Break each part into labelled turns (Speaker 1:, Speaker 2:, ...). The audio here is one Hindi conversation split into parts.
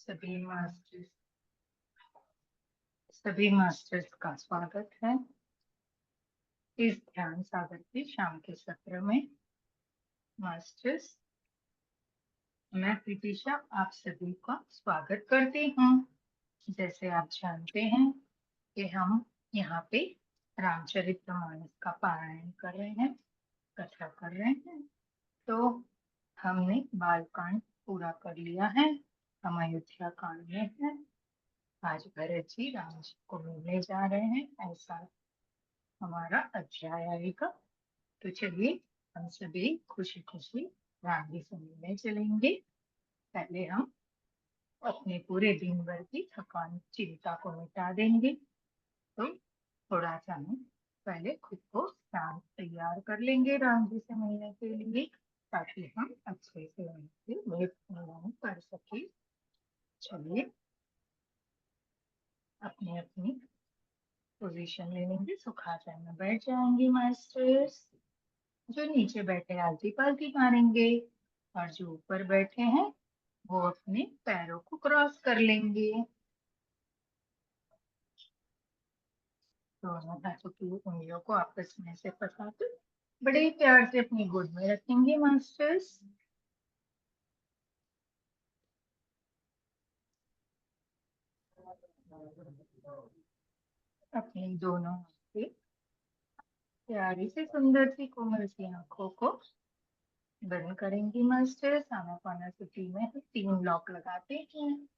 Speaker 1: सभी मास्टर्स का स्वागत है इस ध्यान सागर के शाम के सत्र में। मास्टर्स, मैं प्रीतिशा आप सभी का स्वागत करती हूँ। जैसे आप जानते हैं कि हम यहाँ पे रामचरितमानस का पारायण कर रहे हैं, कथा कर रहे हैं। तो हमने बालकांड पूरा कर लिया है, हम अयोध्या कांड में हैं। आज भरत जी राम जी को मिलने जा रहे हैं, ऐसा हमारा अध्याय आएगा। तो चलिए हम सभी खुशी खुशी राम जी से मिलने चलेंगे। पहले हम अपने पूरे दिन भर की थकान चिंता को मिटा देंगे। तो थोड़ा सा हम पहले खुद को शांत तैयार कर लेंगे राम जी से मिलने के लिए, ताकि हम अच्छे से उनसे भेंट मिलन कर सके। चलिए अपनी अपनी पोजीशन ले लेंगे, सुखासन में बैठ जाएंगे मास्टर्स। जो नीचे बैठे आलती पालती मारेंगे और जो ऊपर बैठे हैं वो अपने पैरों को क्रॉस कर लेंगे। दोनों हाथों की उंगलियों को आपस में से फंसाकर बड़े ही प्यार से अपनी गोद में रखेंगे मास्टर्स। अपनी दोनों आंखें प्यारी से सुंदर सी कोमल सी आंखों को बंद करेंगे मास्टर्स। आनापानासुती में हम 3 लॉक लगाते हैं,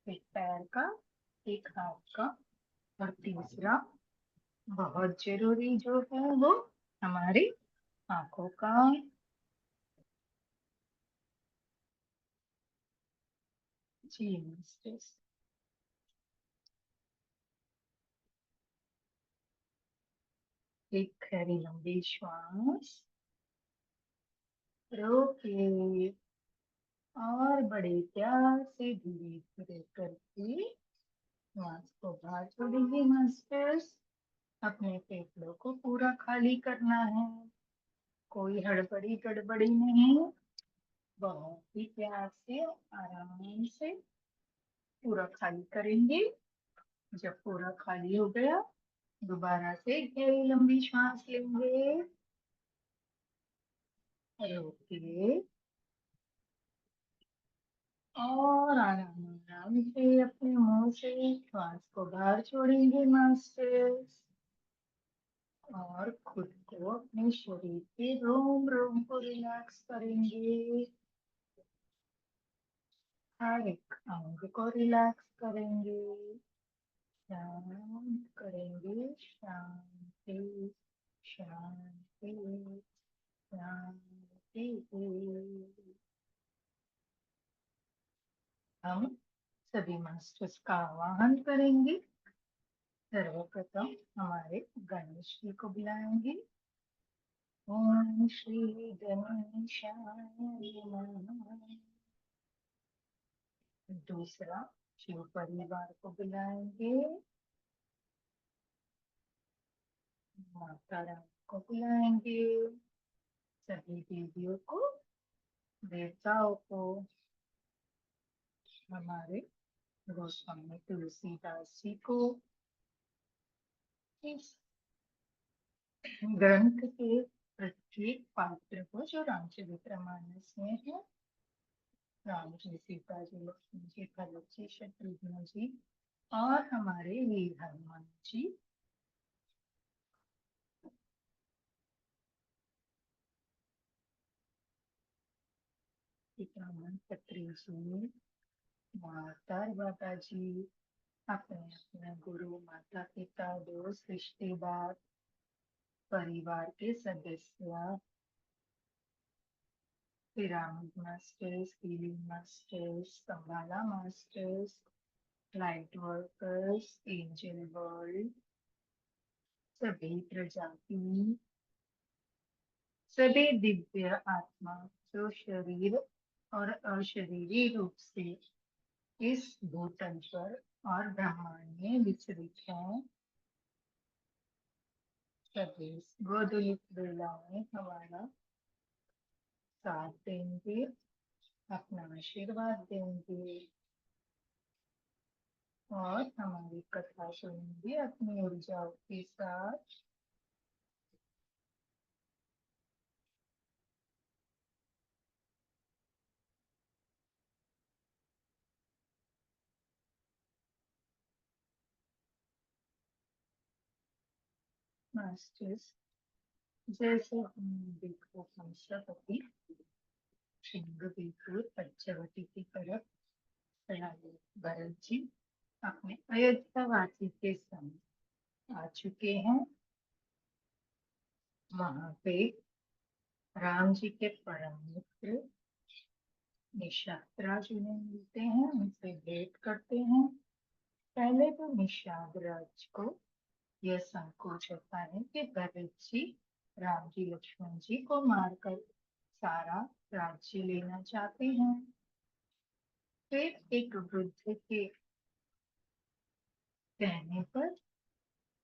Speaker 1: एक पैर का, एक हाथ का और तीसरा बहुत जरूरी जो है वो हमारी आंखों का। जी मास्टर्स। एक गहरी लंबी श्वास रोके और बड़े प्यार से धीरे धीरे करके श्वास को बाहर छोड़ेंगे मास्टर्स। अपने फेफड़ों को पूरा खाली करना है, कोई हड़बड़ी गड़बड़ी नहीं, बहुत ही प्यार से आराम से पूरा खाली करेंगे। जब पूरा खाली हो गया दोबारा से गहरी लंबी श्वास लेंगे, रोकिए और आराम आराम से अपने मुंह से श्वास को बाहर छोड़ेंगे मास्टर्स। और खुद को अपने शरीर के रोम रोम को रिलैक्स करेंगे, हर एक अंग को रिलैक्स करेंगे, शांत करेंगे। शांति शांति शांति। हम सभी मास्टर्स का आवाहन करेंगे। सर्वप्रथम हमारे गणेश जी को बुलाएंगे। ओम श्री गणेशाय नमः। दूसरा शिव परिवार को बुलाएंगे, माता रानी को बुलाएंगे, सभी देवियों को, देवताओं को, हमारे गोस्वामी तुलसीदास जी को, इस ग्रंथ के प्रत्येक पात्र को जो रामचरितमानस में है, राम जी, सीता जी, लक्ष्मण जी, भरत जी, शत्रुघ्न जी और हमारे वीर हनुमान जी। पितामह पत्री जी, माता बाबा जी, अपने अपने गुरु, माता पिता, दोस्त, रिश्तेदार, परिवार के सदस्य, पिरामिड मास्टर्स, हीलिंग मास्टर्स, संभाला masters, light workers, angel world, सभी प्रजाति, सभी दिव्य आत्मा जो शरीर और अशरीरी रूप से इस भूतल पर और ब्रह्मांड में विचरित है, सभी गोदुलित बेला में हमारा साथ देंगे, अपना आशीर्वाद देंगे। और हमारी कथा सुनेंगे अपनी ऊर्जाओं के साथ। मास्टर्स, जैसे हमने देखा कंसापति श्रृंगबेकुर पंचवटी की तरफ चढ़ाए। भरत जी अपने अयोध्यावासी के संग आ चुके हैं। वहां पे राम जी के परम मित्र निषाद राज उन्हें मिलते हैं, उनसे भेंट करते हैं। पहले तो निषाद राज को यह संकोच होता है कि भरत जी राम जी लक्ष्मण जी को मारकर सारा राज्य लेना चाहते हैं। फिर एक वृद्ध के कहने पर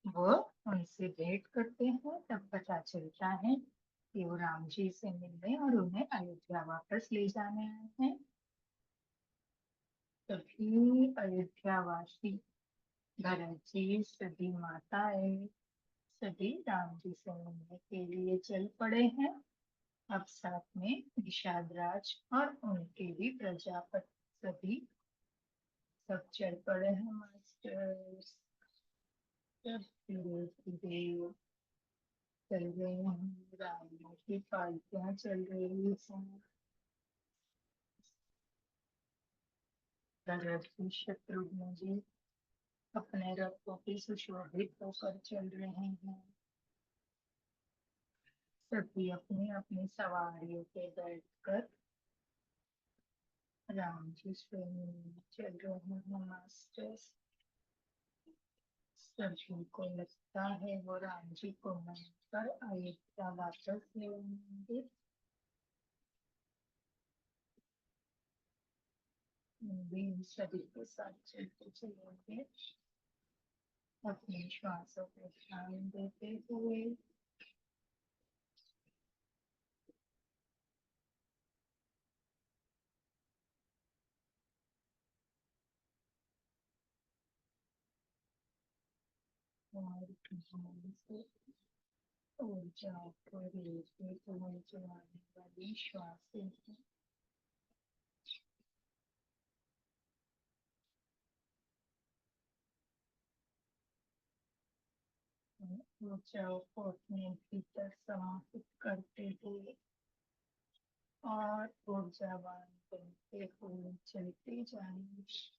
Speaker 1: वो उनसे भेंट करते हैं। तब पता चलता है कि वो राम जी से मिलने और उन्हें अयोध्या वापस ले जाने आए हैं। तभी अयोध्यावासी भरत जी सभी माताएं सभी राम जी से मिलने के लिए चल पड़े हैं। अब साथ में निषाद राज और उनके भी प्रजापति सभी सब चल पड़े हैं। मास्टर्स सब धीरे धीरे चल रहे हैं, राम की पालकियां चल रही हैं। भरत जी शत्रुघ्न जी अपने रथों की सुशोभित होकर चल रहे हैं। सभी अपनी अपनी सवारियों पे बैठकर राम जी से चल रहे हैं। मास्टर्स, सभी को लगता है वो राम जी को मारकर अयोध्या वापस ले आएंगे। भी सभी के साथ चलते चलेंगे, अपने श्वासों पर ध्यान देते हुए। और ध्यान से ऊर्जा को लेते हुए जो आने वाली श्वासें हैं, ऊर्जाओं को अपने भीतर समाहित करते हुए और ऊर्जावान बनते हुए चलते जाएंगे।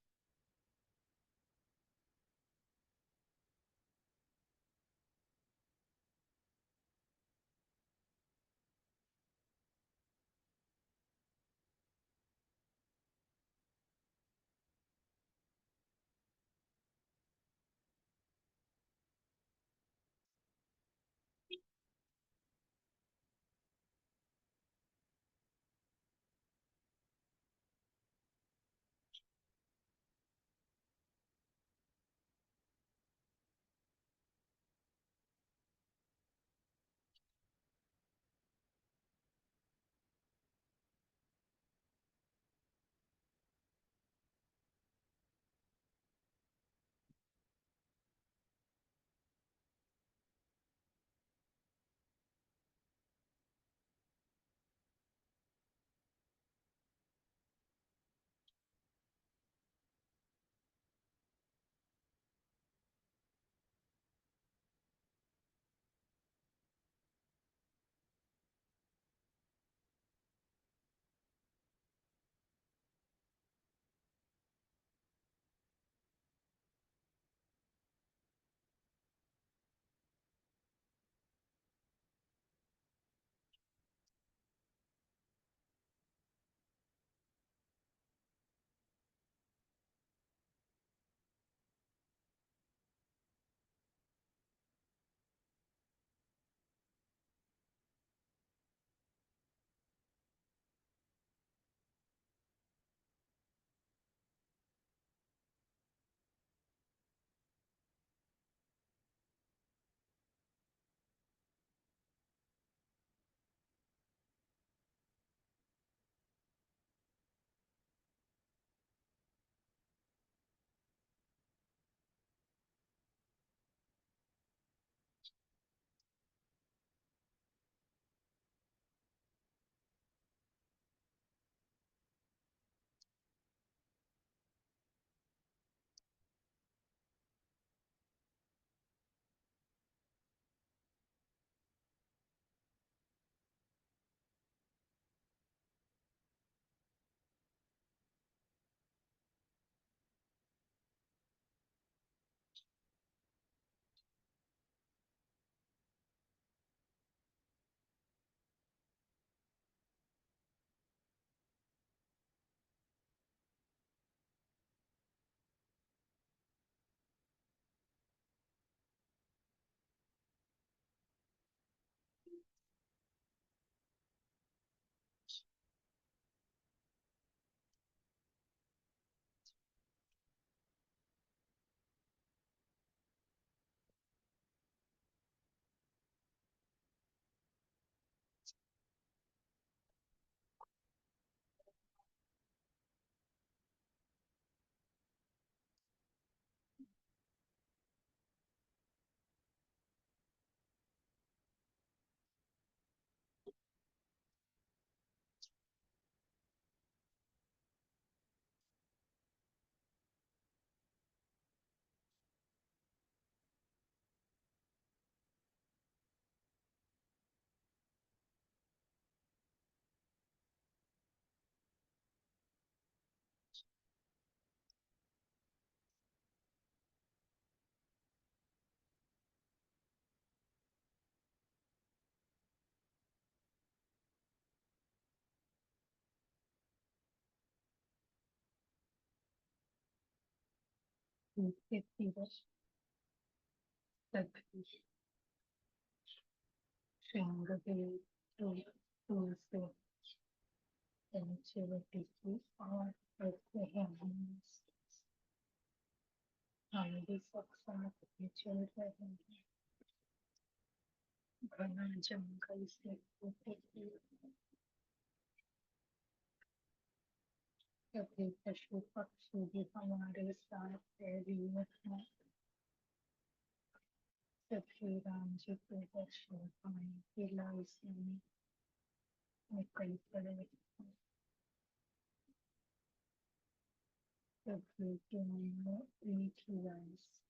Speaker 1: और करते हैं हम भी सब साथ में चल रहे हैं घना जंगल से होते हुए सभी पशु पक्षी भी हमारे साथ तैरीत हैं सभी राम जी के दर्शन पाने के लालसा में निकल पड़े हैं। सभी के मन में एक ही आस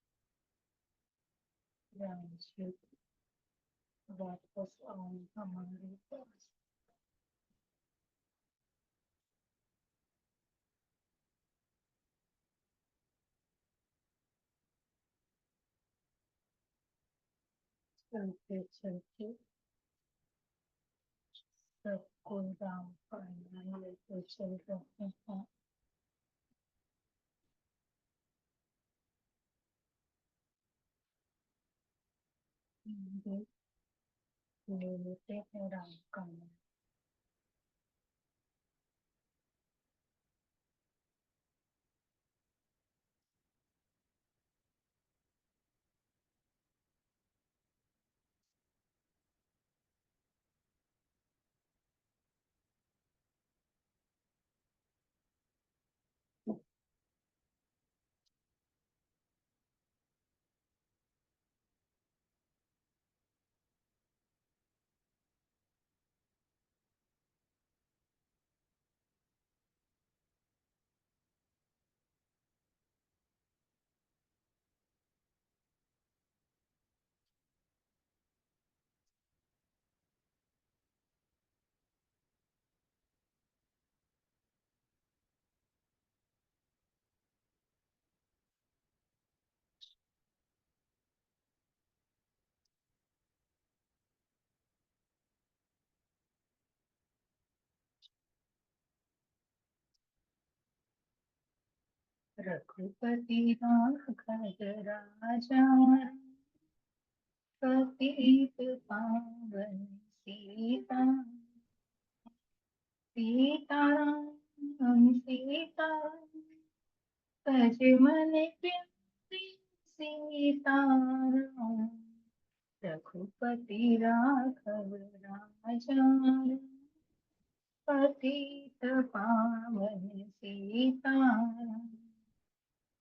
Speaker 1: राम जी वापस आओ हमारे पास चलते चलते सबको राम पाना लेते चल रहे हैं ले लेते हैं राम का नाम रघुपति राघव राजा पतित पावन सीता सीताराम सीताराम तज मन प्यारी सीताराम रघुपति राघव राजा पतित पावन सीताराम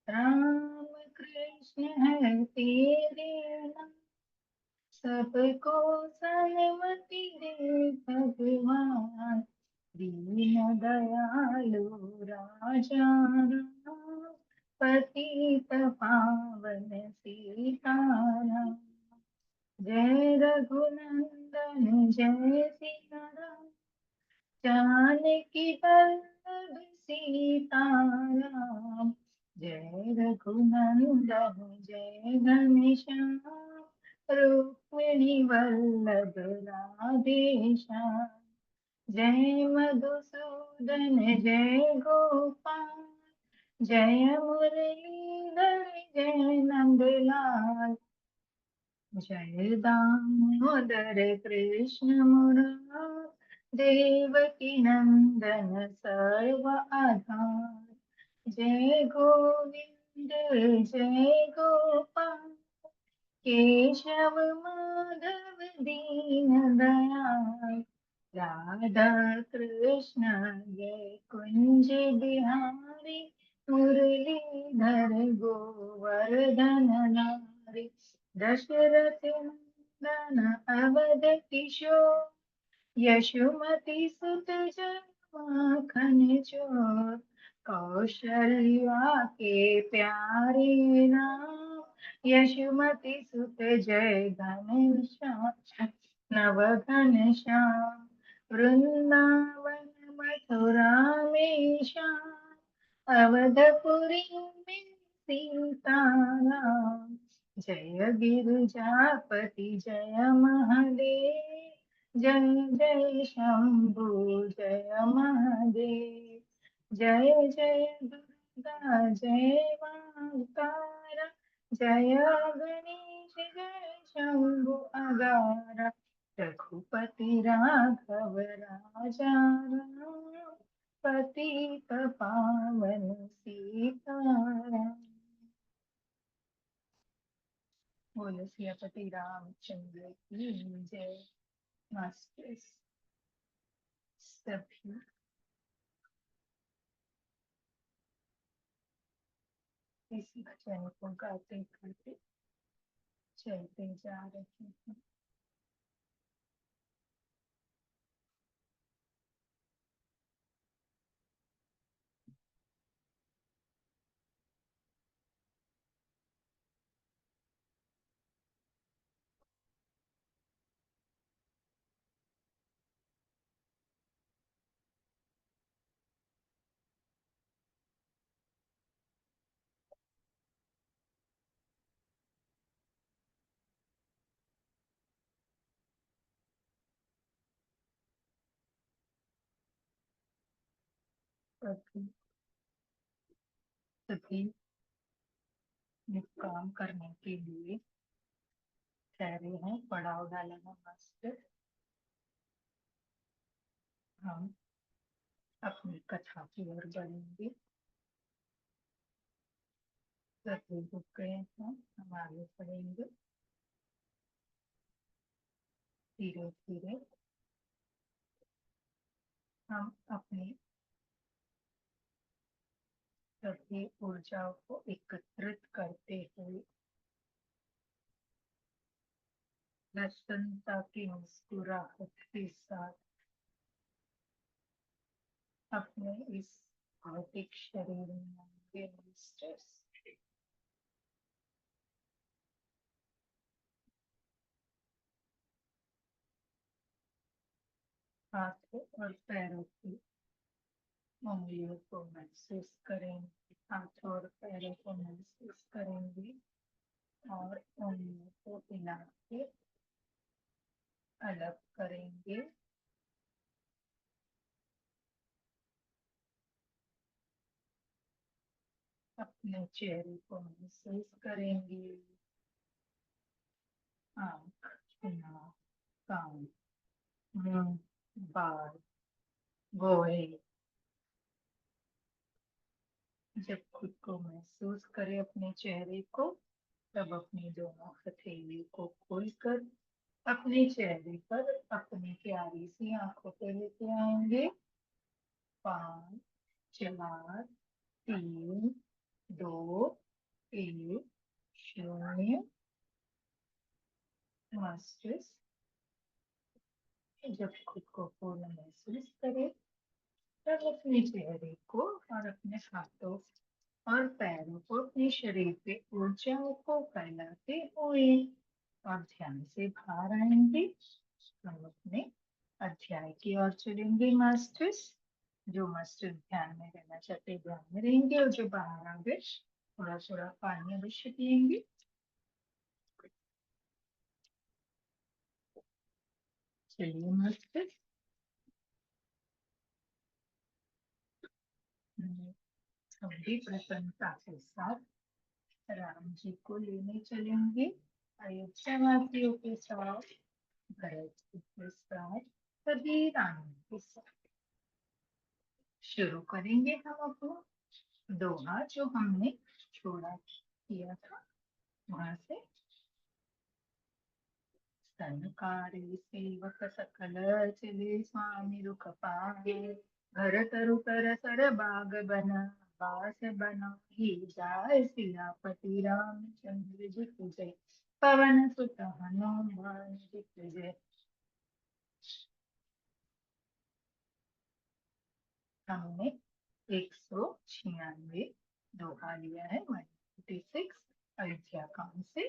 Speaker 1: राम कृष्ण है तेरे नाम सबको सन्मति दे भगवान दीन दयालु राजा राम पतित पावन सीताराम जय रघुनंदन जय सिया राम जानकी वल्लभ सीताराम जय रघुनंदन जय घनश्याम रुक्मिणी वल्लभ राधेश्याम जय मधुसूदन जय गोपाल जय मुरलीधर जय नंदलाल जय दामोदर कृष्ण मुरार देवकी नंदन सर्व आधार जय गोविंद जय गोपाल केशव माधव दीन दयाल राधा कृष्ण जय कुंज बिहारी मुरलीधर गोवर्धन नारी दशरथ नंदन अवध किशोर यशोमती सुत माखन चोर कौशल्या के प्यारे नाम यशोमती सुत जय घनश्याम नव घनश्याम वृंदावन मथुरा में श्याम अवधपुरी में सीताराम जय गिरिजापति जय महादेव जय जय शंभु जय महादेव जय जय दुर्गा जय माता जय गणेश जय शंभु अगारा, रघुपति राघव राजा राम, पतित पावन सीताराम। बोलो सियापति रामचंद्र की जय। मास्टर सभी इस भजन को गाते गाते चलते जा रहे हैं। सभी सभी काम करने के लिए ठहरे हैं। पड़ाव डाला है मास्टर। हम अपनी कथा की ओर बढ़ेंगे। सभी रुक गए हैं, हम आगे बढ़ेंगे धीरे धीरे। हम अपनी सभी ऊर्जाओं को एकत्रित करते हुए प्रसन्नता की मुस्कुराहट के साथ अपने इस भौतिक शरीर में आएंगे मास्टर्स। हाथों और पैरों की उंगलियों को महसूस करेंगे। हाथों और पैरों को महसूस करेंगे और उंगलियों को हिला के अलग करेंगे। अपने चेहरे को महसूस करेंगे। आँख, नाक, कान, मुंह, बाल, भौहें। जब खुद को महसूस करें अपने चेहरे को, तब अपनी दोनों हथेलियों को खोलकर अपने चेहरे पर अपनी प्यारी सी आंखों पे लेके आएंगे। 5, 4, 3, 2, 1, 0। मास्टर्स जब खुद को पूर्ण महसूस करें, तब अपने चेहरे को और अपने हाथों और पैरों को अपने शरीर पे ऊर्जाओं को फैलाते हुए और ध्यान से बाहर आएंगे। हम अपने अध्याय की ओर चलेंगे मास्टर्स। जो मास्टर ध्यान में रहना चाहते ध्यान में रहेंगे, और जो बाहर आ गए थोड़ा थोड़ा पानी अवश्य पिएंगे। चलिए मास्टर, हम भी प्रसन्नता के साथ राम जी को लेने चलेंगे। अयोध्या वासियों के साथ, भरत जी के साथ, सभी रानी के साथ शुरू करेंगे। हम अपना दोहा जो हमने छोड़ा किया था वहां से। सनकारे सेवक सकल चले स्वामी रुख पाए, घर तरु कर सर बाग बना, बास बना ही जाय सियापति रामचंद्र जी की जय। पवन सुत हनुमान जी की जय। हमने 196 दोहा लिया है, 156 अयोध्या कांड से।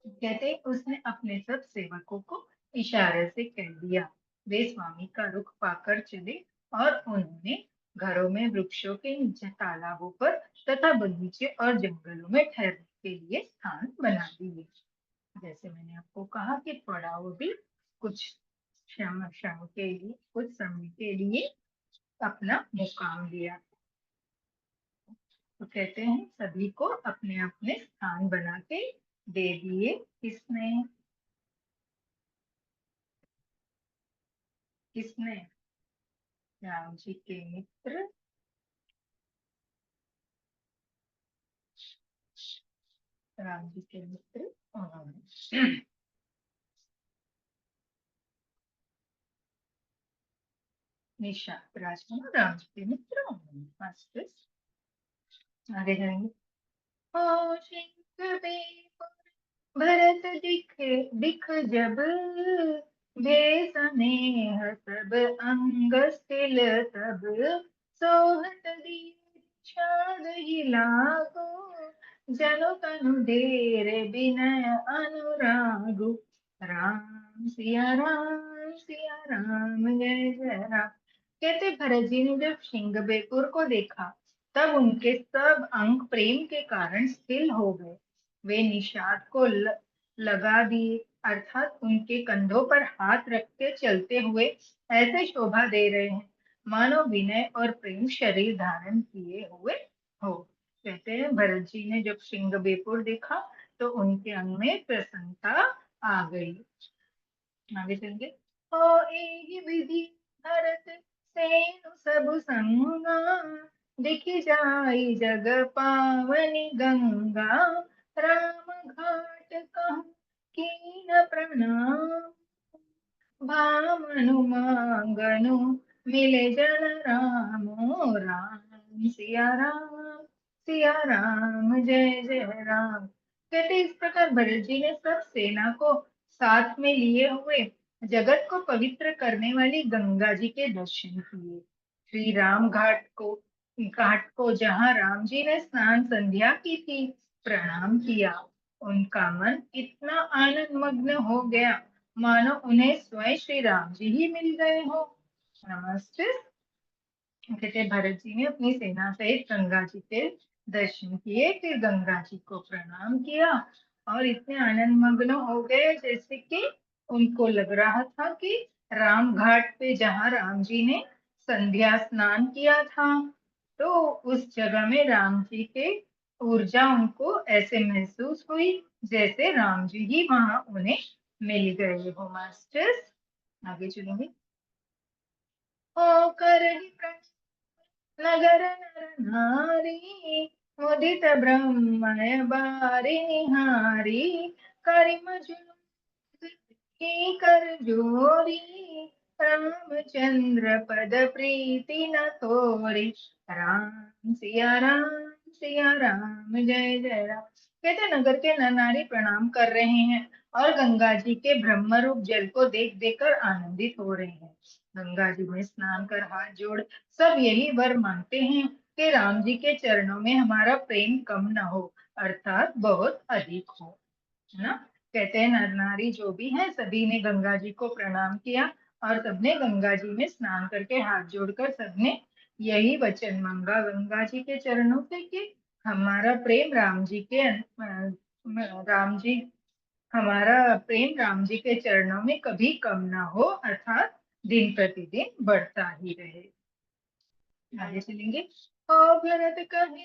Speaker 1: कहते उसने अपने सब सेवकों को इशारे से कह दिया। वे स्वामी का रुख पाकर चले और उन्होंने घरों में, वृक्षों के नीचे, तालाबों पर तथा बगीचे और जंगलों में ठहरने के लिए स्थान बना दिए। जैसे मैंने आपको कहा कि पड़ाव भी कुछ क्षण क्षण के लिए, कुछ समय के लिए अपना मुकाम लिया। तो कहते हैं सभी को अपने अपने स्थान बना के दे दिए। किसने? किसने? राम जी के मित्र, राम जी के मित्र उन्होंने। निशांत राजकुमार राम जी के मित्र उन्होंने। मस्त। आगे जाएंगे। ओ सिंह भरत दिख दिख जब, बेसनेह सब अंग स्थिल तब, सोहत दीक्षाद ही लागो, जनु तनु धेर विनय अनुरागु। राम सिया राम सिया राम जय जय राम। कहते भरत जी ने जब सिंह को देखा तब उनके सब अंग प्रेम के कारण स्थिर हो गए। वे निषाद को लगा दिए, अर्थात उनके कंधों पर हाथ रख के चलते हुए ऐसे शोभा दे रहे हैं मानो विनय और प्रेम शरीर धारण किए हुए हो। कहते हैं भरत जी ने जब सिंह देखा तो उनके अंग में प्रसन्नता आ गई। आगे चलिए। ओ एहि विधि भरत सेनु सब संगा, दिखि जाई जग पावनी गंगा, राम घाट कहूँ कीन प्रणाम, भामनु मांगनु मिले जन रामो। राम सिया राम जय जय राम। कहते इस प्रकार भरत जी ने सब सेना को साथ में लिए हुए जगत को पवित्र करने वाली गंगा जी के दर्शन किए। श्री राम घाट को जहाँ राम जी ने स्नान संध्या की थी प्रणाम किया। उनका मन इतना आनंद मग्न हो गया मानो उन्हें स्वयं श्री राम जी ही मिल गए हो। नमस्ते। कहते भरत जी ने अपनी सेना सहित गंगा जी के दर्शन किए, फिर गंगा जी को प्रणाम किया और इतने आनंद मग्न हो गए जैसे कि उनको लग रहा था कि राम घाट पे जहाँ राम जी ने संध्या स्नान किया था तो उस जगह में राम जी के ऊर्जा उनको ऐसे महसूस हुई जैसे राम जी ही वहां उन्हें मिल गए हो। मास्टर्स आगे चलेंगे। होकर ही नगर नर नारी, मुदित ब्रह्मण्य बारी निहारी, करिमजुलुम की कर जोरी, रामचंद्र पद प्रीति न तोरी। सिया राम जय जय राम। कहते नगर के नर नारी प्रणाम कर रहे हैं और गंगा जी के ब्रह्म रूप जल को देख देख कर आनंदित हो रहे हैं। गंगा जी में स्नान कर हाथ जोड़ सब यही वर मांगते हैं कि राम जी के चरणों में हमारा प्रेम कम न हो, अर्थात बहुत अधिक हो। है ना? कहते हैं नर नारी जो भी हैं सभी ने गंगा जी को प्रणाम किया और सबने गंगा जी में स्नान करके हाथ जोड़कर सबने यही वचन मांगा गंगा जी के चरणों से कि हमारा प्रेम राम जी हमारा प्रेम राम जी के चरणों में कभी कम ना हो, अर्थात दिन प्रतिदिन बढ़ता ही रहे। आगे चलेंगे। ओ भरत कहे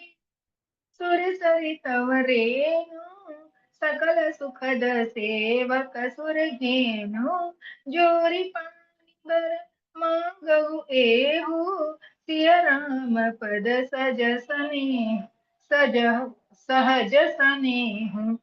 Speaker 1: सुर सरित रेणु, सकल सुखद सेवक सुर घेनु, जोरी पानी बर मांगहु एहु, सिया राम पद सज सने सज सहज सनेहु।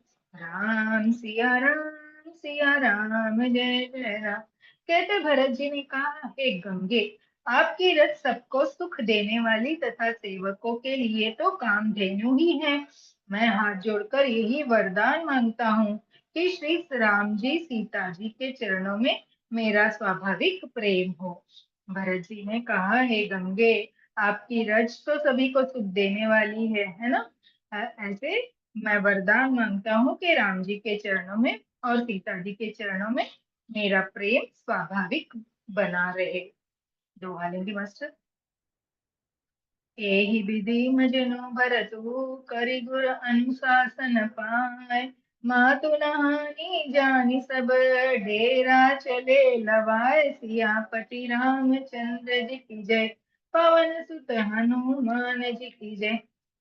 Speaker 1: सिया राम जय जय राम। कहते भरत जी ने कहा हे गंगे, आपकी रथ सबको सुख देने वाली तथा सेवकों के लिए तो कामधेनु ही है। मैं हाथ जोड़कर यही वरदान मांगता हूँ कि श्री राम जी सीता जी के चरणों में मेरा स्वाभाविक प्रेम हो। भरत जी ने कहा हे गंगे, आपकी रज तो सभी को सुख देने वाली है ना? ऐसे मैं वरदान मांगता हूँ कि राम जी के चरणों में और सीता जी के चरणों में मेरा प्रेम स्वाभाविक बना रहे। दोहा लेंगे मास्टर। एहि विधि मजनु भरतु, करि गुर अनुशासन पाए, मातु नहानी जानि सब, डेरा चले लवाए, सियापति रामचंद्र जी की जय, पवन सुत हनुमान जी की जय।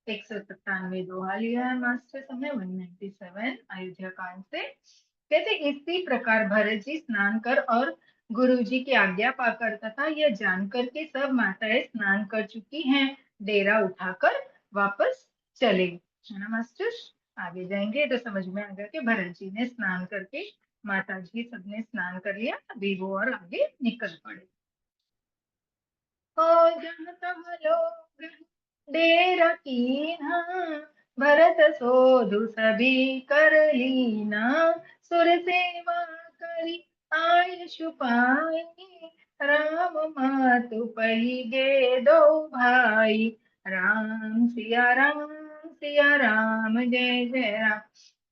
Speaker 1: 197 दोहा लिया है मास्टर हमने 197 अयोध्या कांड से। कहते इसी प्रकार भरत जी स्नान कर और गुरु जी की आज्ञा पाकर तथा यह जानकर के सब माताएं स्नान कर चुकी हैं डेरा उठाकर वापस चले, है ना मास्टर। आगे जाएंगे तो समझ में आ गया कि भरत जी ने स्नान करके, माता जी सबने स्नान कर लिया, अभी वो और आगे निकल पड़े। जहाँ तहाँ लोग डेरा कीना, भरत सोधु सभी कर लीना, सुर सेवा करी आयुषु पाई, राम मातु पही गे दो भाई, राम सिया राम जय जय राम।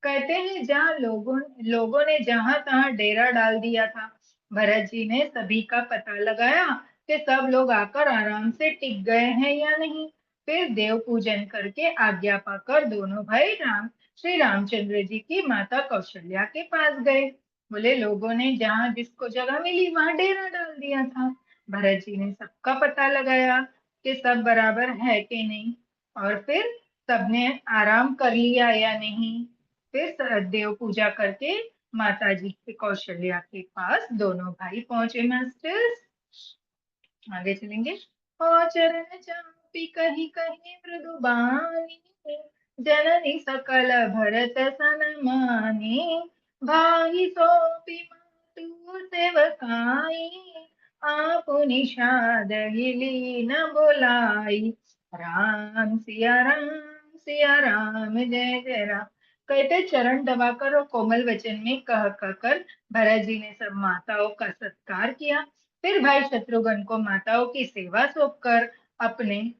Speaker 1: कहते हैं जहाँ लोगों ने जहां तहां डेरा डाल दिया था, भरत जी ने सभी का पता लगाया कि सब लोग आकर आराम से टिक गए हैं या नहीं। फिर देव पूजन करके आज्ञा पाकर दोनों भाई श्री रामचंद्र जी की माता कौशल्या के पास गए। बोले लोगों ने जहां जिसको जगह मिली वहां डेरा डाल दिया था। भरत जी ने सबका पता लगाया कि सब बराबर है कि नहीं, और फिर सबने आराम कर लिया या नहीं। फिर देव पूजा करके माता जी के कौशल्या के पास दोनों भाई पहुंचे मास्टर्स। आगे चलेंगे। और चरण चापी कही कही मृदु बानी, जननी सकल भरत सन मानी, भाई सोपी मातु सेवकाई, आप निषाद हिली न बोलाई, सिया राम जय जय राम। कहते चरण दबाकर और कोमल वचन में कह कहकर भरत जी ने सब माताओं का सत्कार किया। फिर भाई शत्रुघ्न को माताओं की सेवा सौंपकर अपने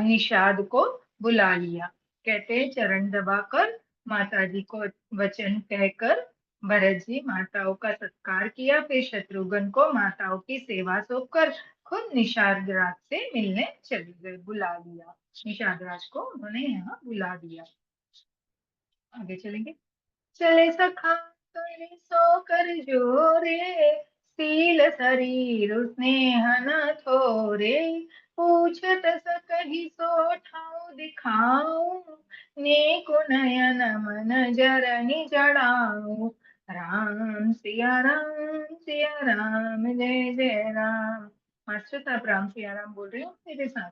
Speaker 1: निषाद को बुला लिया। कहते चरण दबाकर माता जी को वचन कहकर भरत जी माताओं का सत्कार किया, फिर शत्रुघ्न को माताओं की सेवा सौंपकर खुद निषाद राज से मिलने चले गए, बुला लिया। निषाद राज को उन्होंने यहाँ बुला दिया। आगे चलेंगे। चले सखा करे सो कर जोरे, सील शरीर स्नेह न थोरे, पूछत सकहि सो ठाउ दिखाऊं, नेको नयन मन जरनि जड़ाऊं, सिया राम जय जय राम। मास्टर साहब राम सिया राम बोल रहे हो मेरे साथ।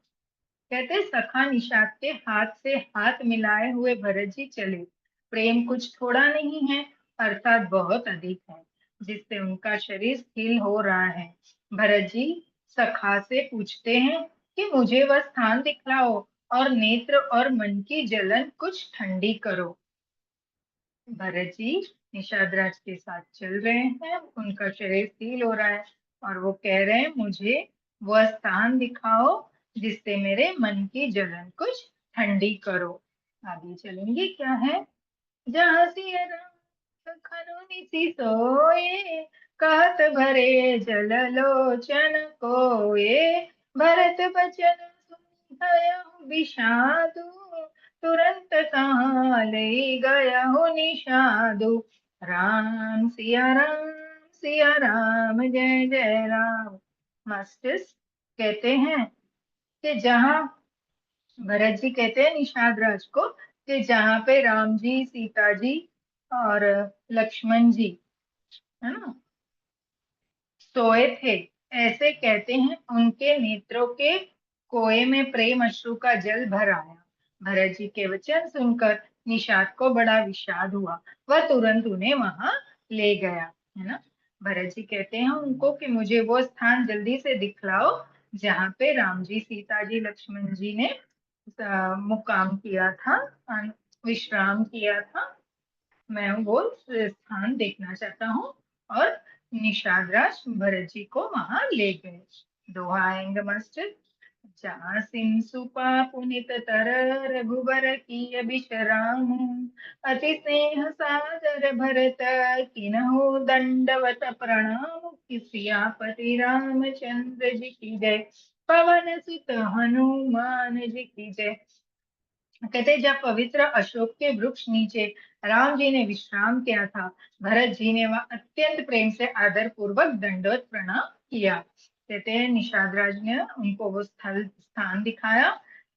Speaker 1: कहते सखा निषाद के हाथ से हाथ मिलाए हुए भरत जी चले। प्रेम कुछ थोड़ा नहीं है, अर्थात बहुत अधिक है, जिससे उनका शरीर स्थिर हो रहा है। भरत जी सखा से पूछते हैं कि मुझे वह स्थान दिखलाओ और नेत्र और मन की जलन कुछ ठंडी करो। भरत जी निषाद राज के साथ चल रहे हैं, उनका शरीर स्थिर हो रहा है और वो कह रहे हैं मुझे वह स्थान दिखाओ जिससे मेरे मन की जलन कुछ ठंडी करो। आगे चलेंगे क्या है। जहाँ सिया राम खनोनी सी सोए, कहत भरे जल लोचन कोए, भरत बचन सुनि भयउ विषादु, तुरंत कहाँ ले गया हो निषादु, सिया राम जय जय राम। मास्टर्स कहते हैं कि जहाँ भरत जी कहते हैं निषाद राज को कि जहाँ पे राम जी, सीता जी और लक्ष्मण जी, है ना, सोए थे, ऐसे कहते हैं उनके नेत्रों के कोए में प्रेम अश्रु का जल भर आया। भरत जी के वचन सुनकर निषाद को बड़ा विषाद हुआ, वह तुरंत उन्हें वहां ले गया, है ना। भरत जी कहते हैं उनको कि मुझे वो स्थान जल्दी से दिखलाओ जहाँ पे राम जी, सीता जी, लक्ष्मण जी ने मुकाम किया था, विश्राम किया था। मैं वो स्थान देखना चाहता हूँ। और निषाद राज भरत जी को वहां ले गए। दोहा आएंगे मास्टर। जहाँ सिम सुपा पुनित तर, रघुबर की अभिशराम, अति स्नेह सादर भरत, किन्हु दंडवत प्रणाम, सियापति रामचंद्र जी की जय, पवन सुत हनुमान जी की जय। कहते जब पवित्र अशोक के वृक्ष नीचे राम जी ने विश्राम किया था, भरत जी ने वह अत्यंत प्रेम से आदर पूर्वक दंडवत प्रणाम किया। कहते हैं निषाद राज ने उनको वो स्थान दिखाया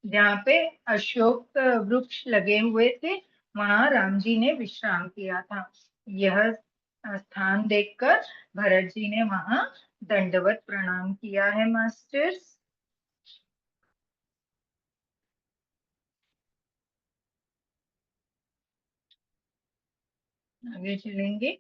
Speaker 1: जहाँ पे अशोक वृक्ष लगे हुए थे, वहां राम जी ने विश्राम किया था। यह स्थान देखकर भरत जी ने वहां दंडवत प्रणाम किया है मास्टर्स। आगे चलेंगे।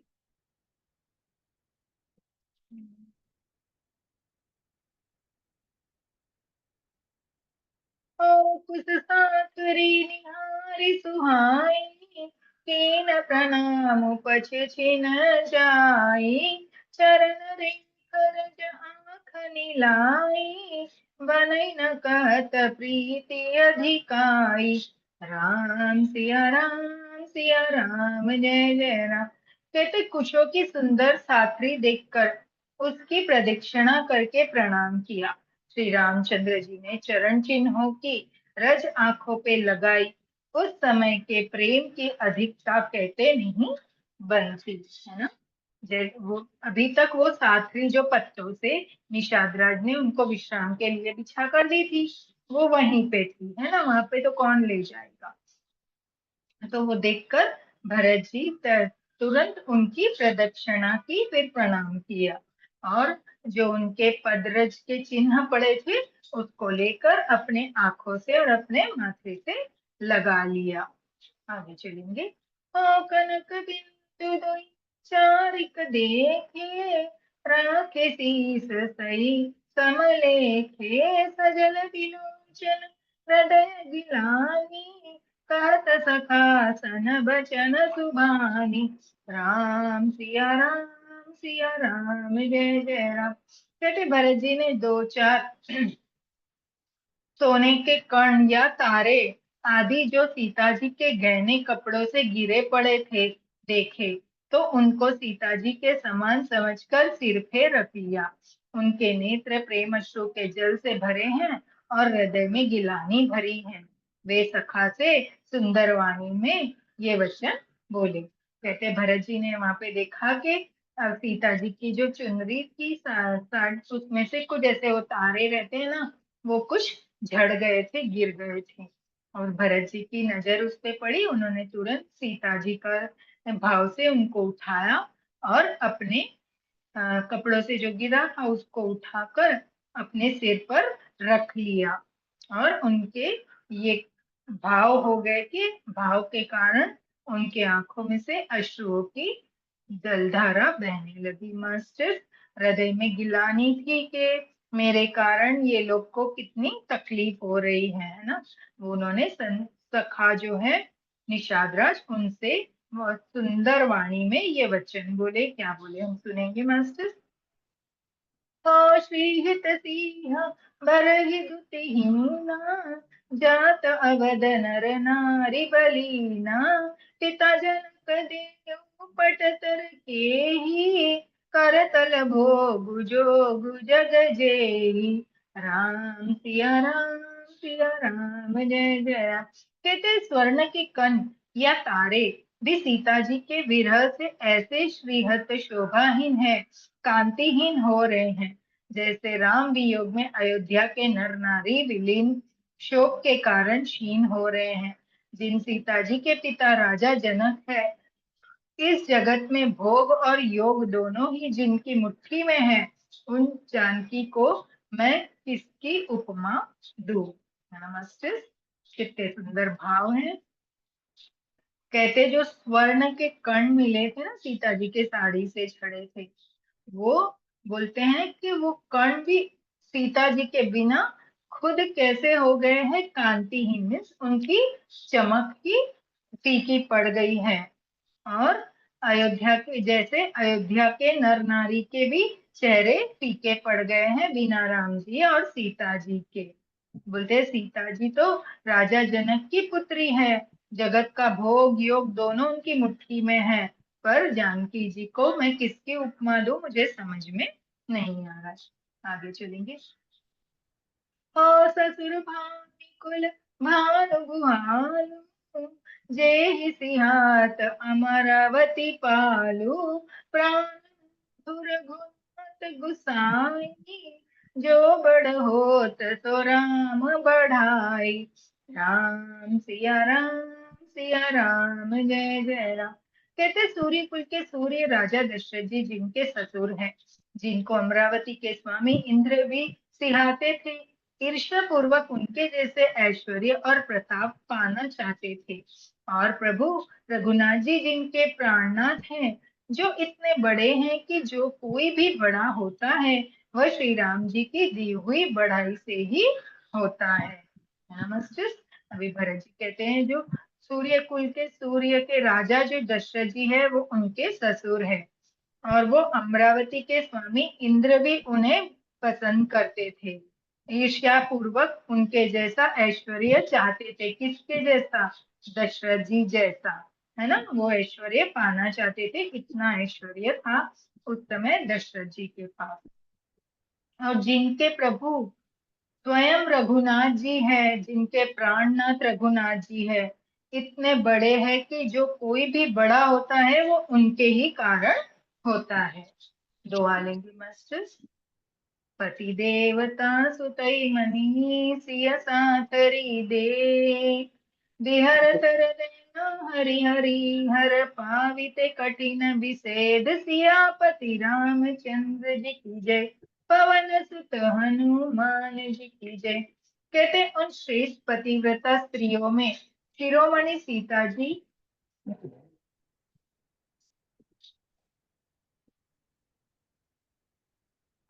Speaker 1: ओ कुछ साकरी निहारी सुहाई, कीन प्रणाम पछ छिन जाई, चरण रेखर आँख नीलाई, बनई न कहत प्रीति अधिकाई, राम सिया राम सिया राम जय जय राम। कहते कुशों की सुंदर साकरी देखकर उसकी प्रदक्षिणा करके प्रणाम किया। श्री रामचंद्र जी ने चरण चिन्हों की रज आंखों पे लगाई। उस समय के प्रेम की अधिकता कहते नहीं बनती, है ना। वो अभी तक वो साथी जो पत्तों से निषाद राज ने उनको विश्राम के लिए बिछा कर दी थी, वो वहीं पे थी, है ना। वहां पे तो कौन ले जाएगा। तो वो देखकर भरत जी तुरंत उनकी प्रदक्षिणा की, फिर प्रणाम किया, और जो उनके पदरज के चिन्ह पड़े थे उसको लेकर अपने आंखों से और अपने माथे से लगा लिया। आगे चलेंगे। ओ कनक बिंदु दुई चारिक देखे, राखे शीस सही समलेखे, सजल विलोचन हृदय गिलानी, कहत सखा सन बचन सुभानी, राम सिया राम जय जय राम। कहते भरत जी ने दो चार सोने के कण या तारे आदि जो सीता जी के गहने कपड़ों से गिरे पड़े थे देखे, तो उनको सीता जी के समान समझकर सिर पे रख लिया। उनके नेत्र प्रेम अश्रु के जल से भरे हैं और हृदय में गिलानी भरी है। वे सखा से सुंदर वाणी में ये वचन बोले। कहते भरत जी ने वहां पे देखा कि सीता जी की जो चुनरी की उसमें से कुछ ऐसे वो तारे रहते हैं ना, वो कुछ झड़ गए थे, गिर गए थे। और भरत जी की नजर उस पे पड़ी, उन्होंने तुरंत सीता जी का भाव से उनको उठाया और अपने कपड़ों से जो गिरा था उसको उठाकर अपने सिर पर रख लिया। और उनके ये भाव हो गए कि भाव के कारण उनके आंखों में से अश्रुओं की जलधारा बहने लगी। मास्टर, हृदय में गिलानी थी कि मेरे कारण ये लोग को कितनी तकलीफ हो रही है ना। वो उन्होंने सखा जो है निषाद राज, उनसे बहुत सुंदर वाणी में ये वचन बोले। क्या बोले हम सुनेंगे मास्टर। तो श्रीहित सिंह बरहि दुतिहीना, जात अवध नर नारी बलीना, पिता जनक देव पटतर के ही, करतल भोग जोग जग जेहि, सिया राम जय जय राम। कहते स्वर्ण के कण या तारे भी सीता जी के विरह से ऐसे श्रीहत शोभाहीन है, कांतिहीन हो रहे हैं, जैसे राम वियोग में अयोध्या के नर नारी विलीन शोक के कारण क्षीण हो रहे हैं। जिन सीता जी के पिता राजा जनक है, इस जगत में भोग और योग दोनों ही जिनकी मुट्ठी में है, उन जानकी को मैं किसकी उपमा दूं। नमस्ते। कितने सुंदर भाव हैं। कहते जो स्वर्ण के कण मिले थे ना सीता जी के साड़ी से छड़े थे, वो बोलते हैं कि वो कण भी सीता जी के बिना खुद कैसे हो गए हैं कांतिहीन, मीन्स उनकी चमक की फीकी पड़ गई है। और अयोध्या के जैसे अयोध्या के नर नारी के भी चेहरे फीके पड़ गए हैं बिना राम जी और सीता जी के। बोलते सीता जी तो राजा जनक की पुत्री है, जगत का भोग योग दोनों उनकी मुट्ठी में है, पर जानकी जी को मैं किसकी उपमा दूं, मुझे समझ में नहीं आ रहा। आगे चलेंगे। हो ससुर भानु कुल भानु गुहालु, जेहि सिहात अमरावती पालू, प्राण धुर घुमत गुसाई, जो बड़ होत सो राम बढ़ाई। राम सिया राम सिया राम, जय जय राम। कहते सूर्य कुल के सूर्य राजा दशरथ जी जिनके ससुर हैं, जिनको अमरावती के स्वामी इंद्र भी सिहाते थे, ईर्ष्या पूर्वक उनके जैसे ऐश्वर्य और प्रताप पाना चाहते थे। और प्रभु रघुनाथ जी जिनके प्राणनाथ हैं, जो इतने बड़े हैं कि जो कोई भी बड़ा होता है वह श्री राम जी की दी हुई बढ़ाई से ही होता है। नमस्ते। अभी भरत जी कहते हैं जो सूर्य कुल के सूर्य के राजा जो दशरथ जी है वो उनके ससुर है, और वो अमरावती के स्वामी इंद्र भी उन्हें पसंद करते थे। ईर्ष्या पूर्वक उनके जैसा ऐश्वर्य चाहते थे। किसके जैसा? दशरथ जी जैसा, है ना। वो ऐश्वर्य पाना चाहते थे, इतना ऐश्वर्य था उस समय दशरथ जी के पास। और जिनके प्रभु स्वयं रघुनाथ जी है, जिनके प्राणनाथ रघुनाथ जी है, इतने बड़े हैं कि जो कोई भी बड़ा होता है वो उनके ही कारण होता है। दोहा लेंगे मास्टर। पति देवता सुतई मनी सिय साथरी दे, बिहर तर देना हरि हरि हर पाविते कठिन विषेद, सियापति रामचंद्र जी की जय, पवन सुत हनुमान जी की जय। कहते हैं उन श्रेष्ठ पतिव्रता स्त्रियों में शिरोमणि सीता जी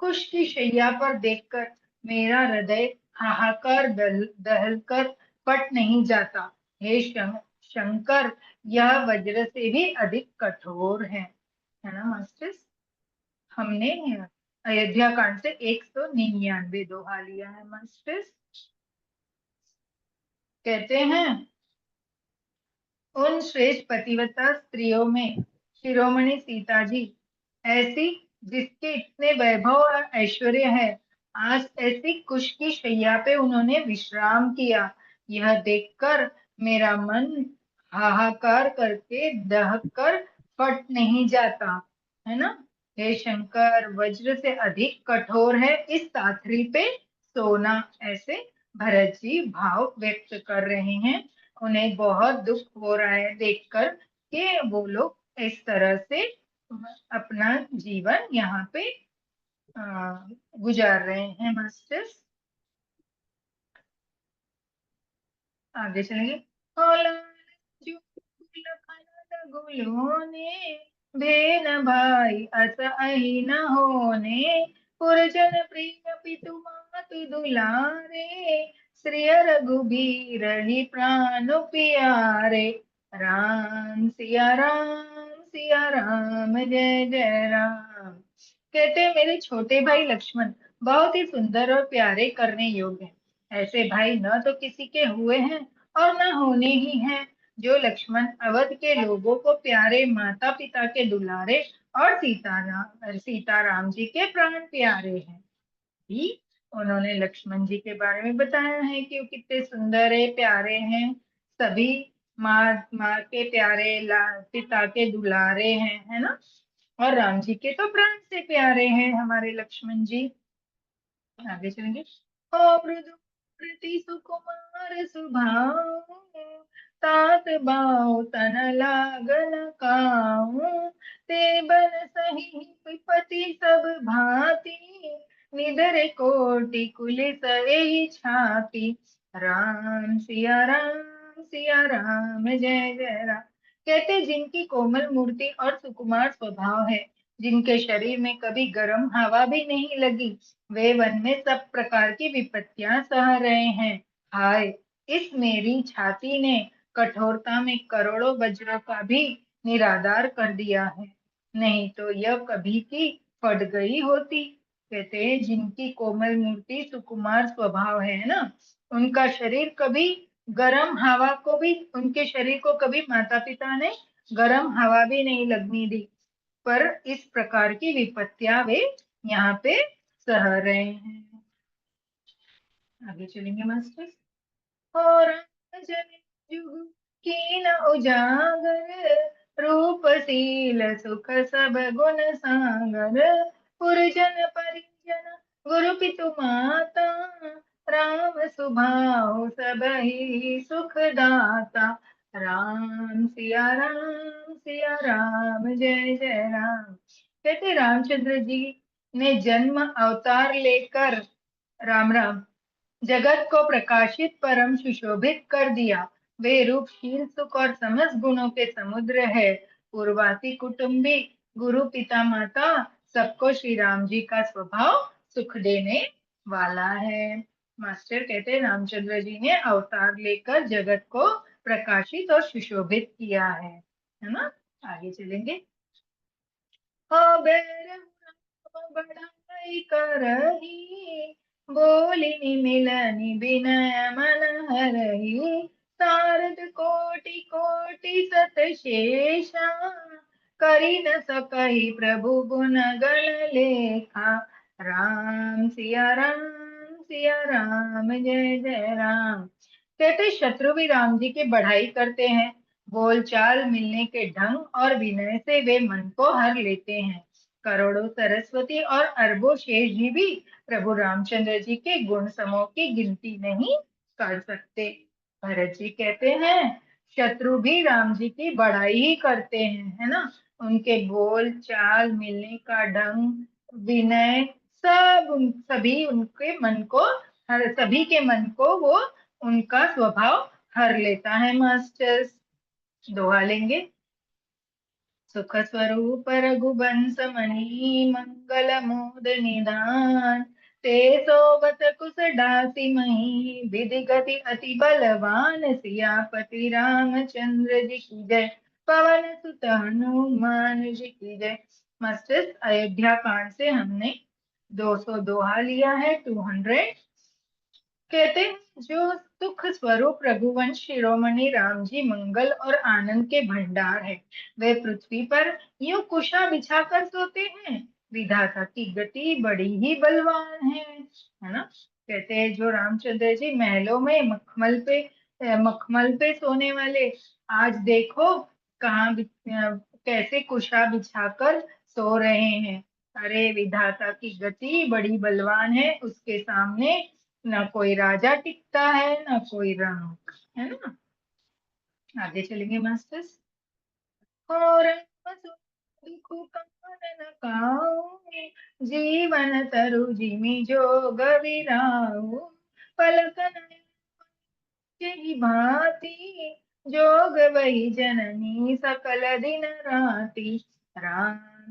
Speaker 1: कुश की शैया पर देखकर मेरा हृदय हाहाकार दहलकर पट नहीं जाता। हे शंकर, यह वज्र से भी अधिक कठोर है ना मास्टर। हमने अयोध्या कांड से 199 दोहा लिया है मास्टर। कहते हैं उन श्रेष्ठ पतिव्रता स्त्रियों में शिरोमणि सीता जी ऐसी, जिसके इतने वैभव और ऐश्वर्य है, आज ऐसी कुश की शैया पे उन्होंने विश्राम किया। यह देखकर मेरा मन हाहाकार करके दहक कर फट नहीं जाता, है ना। हे शंकर, वज्र से अधिक कठोर है इस साथरी पे सोना। ऐसे भरत जी भाव व्यक्त कर रहे हैं। उन्हें बहुत दुख हो रहा है देखकर कि वो लोग इस तरह से अपना जीवन यहाँ पे गुजार रहे हैं मास्टर। आगे चलेंगे। भेन भाई अस अहि न होने, पुरजन प्रिय पितु मातु दुलारे, श्रिय रघुबीर ही प्राण प्यारे। राम सिया राम सिया राम, जय जय राम। कहते हैं मेरे छोटे भाई लक्ष्मण बहुत ही सुंदर और प्यारे करने योग्य हैं। ऐसे भाई न तो किसी के हुए हैं और न होने ही हैं। जो लक्ष्मण अवध के लोगों को प्यारे, माता पिता के दुलारे और सीताराम जी के प्राण प्यारे हैं। भी उन्होंने लक्ष्मण जी के बारे में बताया है कि वो कितने सुंदर है, प्यारे हैं। सभी माँ माँ के प्यारे, पिता के दुलारे हैं, है ना। और राम जी के तो प्राण से प्यारे हैं हमारे लक्ष्मण जी। आगे चलेंगे। ओ मृदु प्रति सुकुमार सुभाऊ, तात बाऊ तन लागन काऊ, ते बन सही विपति सब भांति, निधर कोटि कुलिस एहि छाती। राम सिया राम, जय जय राम। कहते जिनकी कोमल मूर्ति और सुकुमार स्वभाव है, जिनके शरीर में कभी गर्म हवा भी नहीं लगी, वे वन में सब प्रकार की विपत्तियां सह रहे हैं। हाय, इस मेरी छाती ने कठोरता में करोड़ों वज्रों का भी निरादार कर दिया है, नहीं तो यह कभी की फट गई होती। कहते हैं जिनकी कोमल मूर्ति सुकुमार स्वभाव है ना, उनका शरीर कभी गर्म हवा को भी, उनके शरीर को कभी माता पिता ने गर्म हवा भी नहीं लगने दी, पर इस प्रकार की विपत्तियां वे यहाँ पे सह रहे हैं। आगे चलेंगे मास्टर। और जन जुग कीन उजागर, रूपशील सुख सब गुण सागर, पुरजन परिजन गुरु पितु माता राम सुभाउ सबहि सुख दाता। राम सिया राम जय जय राम। कहते रामचंद्र जी ने जन्म अवतार लेकर, राम राम, जगत को प्रकाशित परम सुशोभित कर दिया। वे रूपशील सुख और समस्त गुणों के समुद्र है। पूर्वासी कुटुंबी गुरु पिता माता सबको श्री राम जी का स्वभाव सुख देने वाला है। मास्टर कहते हैं रामचंद्र जी ने अवतार लेकर जगत को प्रकाशित और सुशोभित किया है ना। आगे चलेंगे। हो बैरहु राम बढ़ाई करही, बोलिनि मिलनि विनय मन हरहि। शारद कोटि कोटि सत शेषा, करि न सकहि प्रभु गुण गण लेखा। सिया राम जय जय राम। कहते शत्रु भी राम जी की बढ़ाई करते हैं। बोलचाल मिलने के ढंग और विनय से वे मन को हर लेते हैं। करोड़ों सरस्वती और अरबों शेष जी भी प्रभु रामचंद्र जी के गुण समूह की गिनती नहीं कर सकते। भरत जी कहते हैं शत्रु भी राम जी की बड़ाई ही करते हैं, है ना। उनके बोल चाल, मिलने का ढंग, विनय, सभी उनके मन को, हर सभी के मन को वो उनका स्वभाव हर लेता है। मास्टर्स दोहा लेंगे। सुख स्वरूप रघुबंश मणि, मंगल मोद निधान। ते सोवत कुश डासी मही, विधि गति अति बलवान। सियापति रामचंद्र जी की जय, पवन सुत हनुमान जी की जय। मास्टर्स अयोध्या कांड से हमने 200 दोहा लिया है, 200। कहते हैं जो सुख स्वरूप रघुवंश शिरोमणि राम जी मंगल और आनंद के भंडार है, वे पृथ्वी पर यूं कुशा बिछाकर सोते हैं। विधाता की गति बड़ी ही बलवान है ना। कहते हैं जो रामचंद्र जी महलों में मखमल पे सोने वाले, आज देखो कैसे कुशा बिछाकर सो रहे हैं। अरे विधाता की गति बड़ी बलवान है, उसके सामने ना कोई राजा टिकता है ना कोई रंक, है ना। आगे चलेंगे मास्टर्स। और दुखु कानन काऊ, जीवन तरु जिमि जोग विराऊ। पलक नयन ही भांति, जोग वही जननी सकल दिन राति।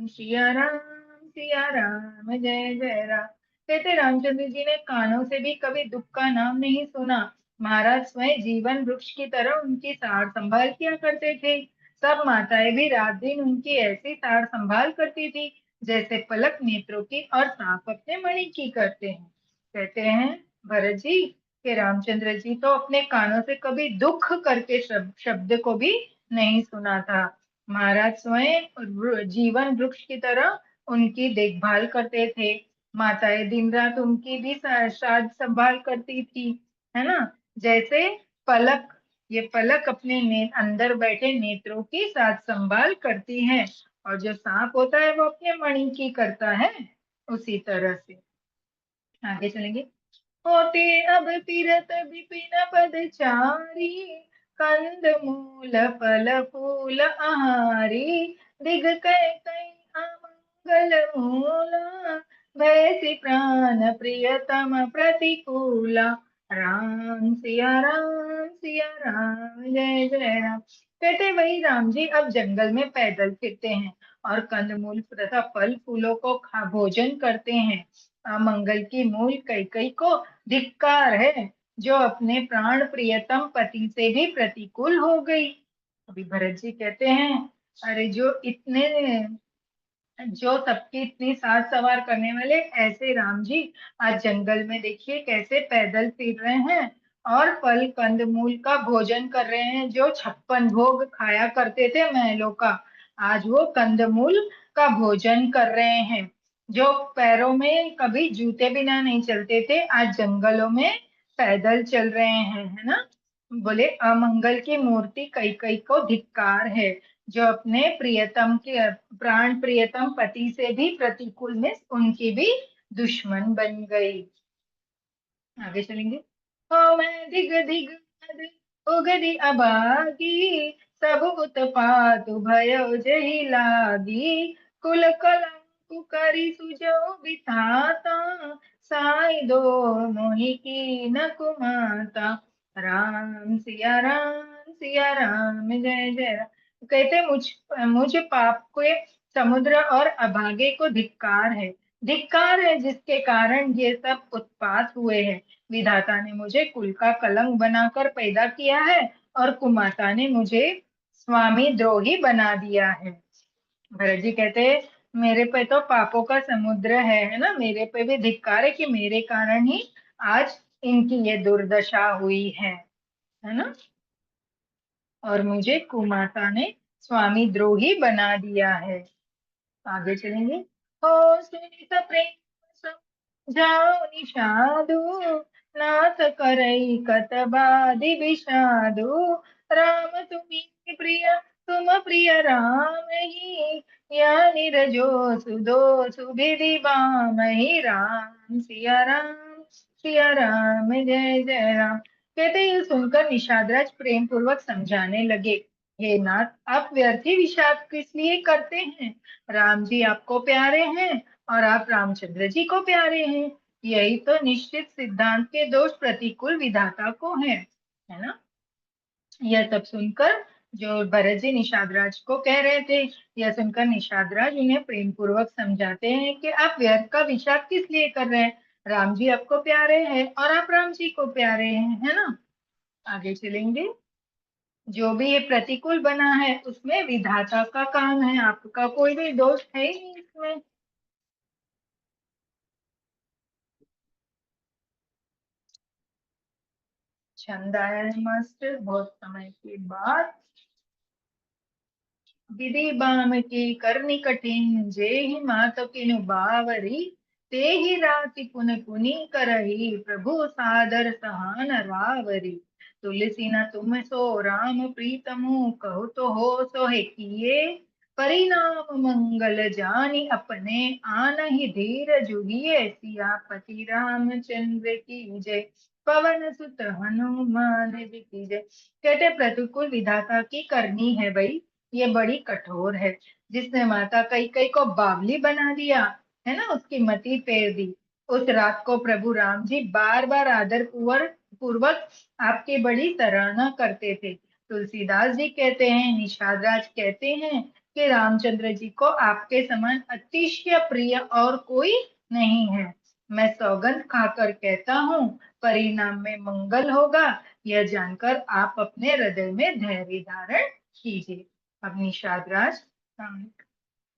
Speaker 1: सिया राम जय जय राम। कहते रामचंद्र जी ने कानों से भी कभी दुख का नाम नहीं सुना। महाराज स्वयं जीवन वृक्ष की तरह उनकी सार संभाल किया करते थे। सब माताएं भी रात दिन उनकी ऐसी सार संभाल करती थी जैसे पलक नेत्रों की और सांप अपने मणि की करते हैं। कहते हैं भरत जी कि रामचंद्र जी तो अपने कानों से कभी दुख करके शब्द को भी नहीं सुना था। महाराज स्वयं जीवन वृक्ष की तरह उनकी देखभाल करते थे। माताएं दिन रात उनकी भी साज संभाल करती थी, है ना। जैसे पलक, ये पलक अपने अंदर बैठे नेत्रों की साज संभाल करती है, और जो सांप होता है वो अपने मणि की करता है। उसी तरह से आगे चलेंगे। होते अब तीरथ विपिन पदचारी, कंद मूल फल फूल आहारी। दिग कह कई अमंगल मूला, भैसी प्राण प्रियतम प्रतिकूला। सिया राम जय जय राम। कहते वही राम जी अब जंगल में पैदल फिरते हैं और कंदमूल तथा फल फूलों को खा भोजन करते हैं। मंगल की मूल कैकई को धिक्कार है, जो अपने प्राण प्रियतम पति से भी प्रतिकूल हो गई। अभी भरत जी कहते हैं अरे जो सबकी इतनी साज सवार करने वाले ऐसे राम जी आज जंगल में देखिए कैसे पैदल फिर रहे हैं और फल कंद मूल का भोजन कर रहे हैं। जो 56 भोग खाया करते थे महलों का, आज वो कंदमूल का भोजन कर रहे हैं। जो पैरों में कभी जूते बिना नहीं चलते थे, आज जंगलों में पैदल चल रहे हैं, है ना। बोले अमंगल की मूर्ति कई कई को धिक्कार है, जो अपने प्रियतम के प्राण प्रियतम पति से भी प्रतिकूल में उनकी भी दुश्मन बन गई। आगे चलेंगे। हो मैं दिग दिग नद उगदी अबागी, सब उत्पात भयो जहि लागी। कुल कलंक करि सुजो बिठाता, साई दो मोहि कीन कुमाता। सिया राम जय जय राम। कहते मुझ पाप के समुद्र और अभागे को धिक्कार है जिसके कारण ये सब उत्पात हुए हैं। विधाता ने मुझे कुल का कलंक बनाकर पैदा किया है और कुमाता ने मुझे स्वामी द्रोही बना दिया है। भरत जी कहते हैं मेरे पे तो पापों का समुद्र है ना, मेरे पे भी धिक्कार है कि मेरे कारण ही आज इनकी ये दुर्दशा हुई है ना। और मुझे कुमाता ने स्वामी द्रोही बना दिया है। आगे चलेंगे। हो सुनित प्रेम समझाओ निषादु, नाथ करई कतबादि विषादु। राम तुम प्रिय राम ही, या निरजो सुदो सुभिदि बाम ही। सिया राम जय जय राम। कहते ये सुनकर निषादराज प्रेम पूर्वक समझाने लगे, हे नाथ आप व्यर्थ ही विषाद किस लिए करते हैं। राम जी आपको प्यारे हैं और आप रामचंद्र जी को प्यारे हैं। यही तो निश्चित सिद्धांत के दोष प्रतिकूल विधाता को है ना। यह सब सुनकर जो भरत जी निषाद राज को कह रहे थे, यह सुनकर निषाद राज उन्हें प्रेम पूर्वक समझाते हैं कि आप व्यर्थ का विषाद किस लिए कर रहे हैं। राम जी आपको प्यारे हैं और आप राम जी को प्यारे हैं, है ना। आगे चलेंगे। जो भी ये प्रतिकूल बना है उसमें विधाता का काम है, आपका कोई भी दोष है ही नहीं इसमें। छंद आया है मास्टर बहुत समय के बाद। विधि बाम की करनी कठिन, जेहि मात किनु बावरी। तेहि राति पुन पुनि करही, प्रभु सादर सहान रावरी। तुलसी न तुम सो राम प्रीतमु, कहु तो हो सो है किए। परिणाम मंगल जानि अपने, आनहि धीर जुगिए। सियापति रामचंद्र की जय, पवन सुत हनुमान जी की जय। कहते प्रतिकूल विधाता की करनी है भाई, ये बड़ी कठोर है। जिसने माता कैकेयी को बावली बना दिया है ना, उसकी मति फेर दी। उस रात को प्रभु राम जी बार बार आदर पूर्वक आपकी बड़ी सराहना करते थे। तुलसीदास जी कहते हैं, निषाद राज कहते हैं कि रामचंद्र जी को आपके समान अतिशय प्रिय और कोई नहीं है। मैं सौगंध खाकर कहता हूँ परिणाम में मंगल होगा, यह जानकर आप अपने हृदय में धैर्य धारण कीजिए। अब निषाद राज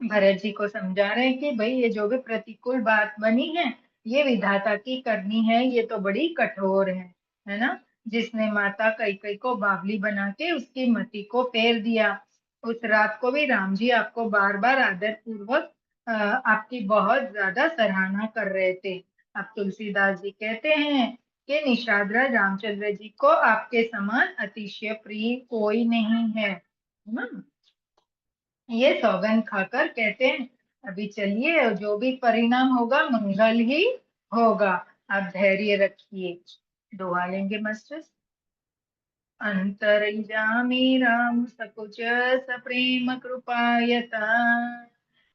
Speaker 1: भरत जी को समझा रहे हैं कि भाई ये जो भी प्रतिकूल बात बनी है ये विधाता की करनी है, ये तो बड़ी कठोर है ना। जिसने माता कैकेयी को बावली बना के उसकी मति को फेर दिया। उस रात को भी राम जी आपको बार बार आदर पूर्वक आपकी बहुत ज्यादा सराहना कर रहे थे। अब तुलसीदास जी कहते हैं कि निषाद राज रामचंद्र जी को आपके समान अतिशय प्रिय कोई नहीं है ना। ये सौगंध खाकर कहते हैं अभी चलिए जो भी परिणाम होगा मंगल ही होगा, आप धैर्य रखिए। दुआ लेंगे मास्टर। अंतर्यामी राम सकुच सप्रेम कृपायता,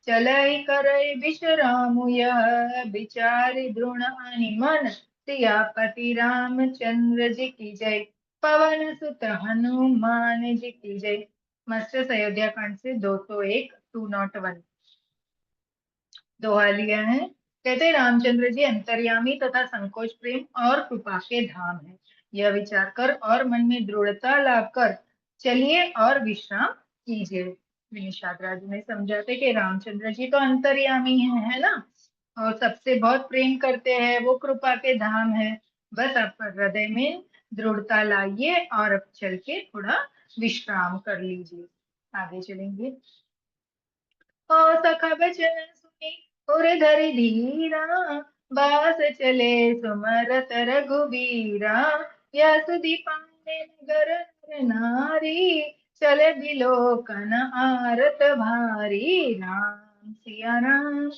Speaker 1: चलई करई विश्रामु यह विचारि द्रोण मन। सियापति रामचंद्र जी की जय, पवन सुत हनुमान जी की जय। मास्टर्स अयोध्या कांड से 201 201 दोहा लिया है। कहते रामचंद्र जी अंतर्यामी तथा संकोच प्रेम और कृपा के धाम है, यह विचार कर और मन में दृढ़ता लाकर चलिए और विश्राम कीजिए। निषाद राज ने समझाते कि रामचंद्र जी तो अंतर्यामी है ना, और सबसे बहुत प्रेम करते हैं, वो कृपा के धाम है। बस आप हृदय में दृढ़ता लाइए और अब चल के थोड़ा विश्राम कर लीजिए। आगे चलेंगे। ओ सखा बचन सुनी उर धरि धीरा, बास चले सुमरत रघुबीरा। यशोदी पाने नगर नर नारी, चले बिलोकन आरत भारी। राम सिया राम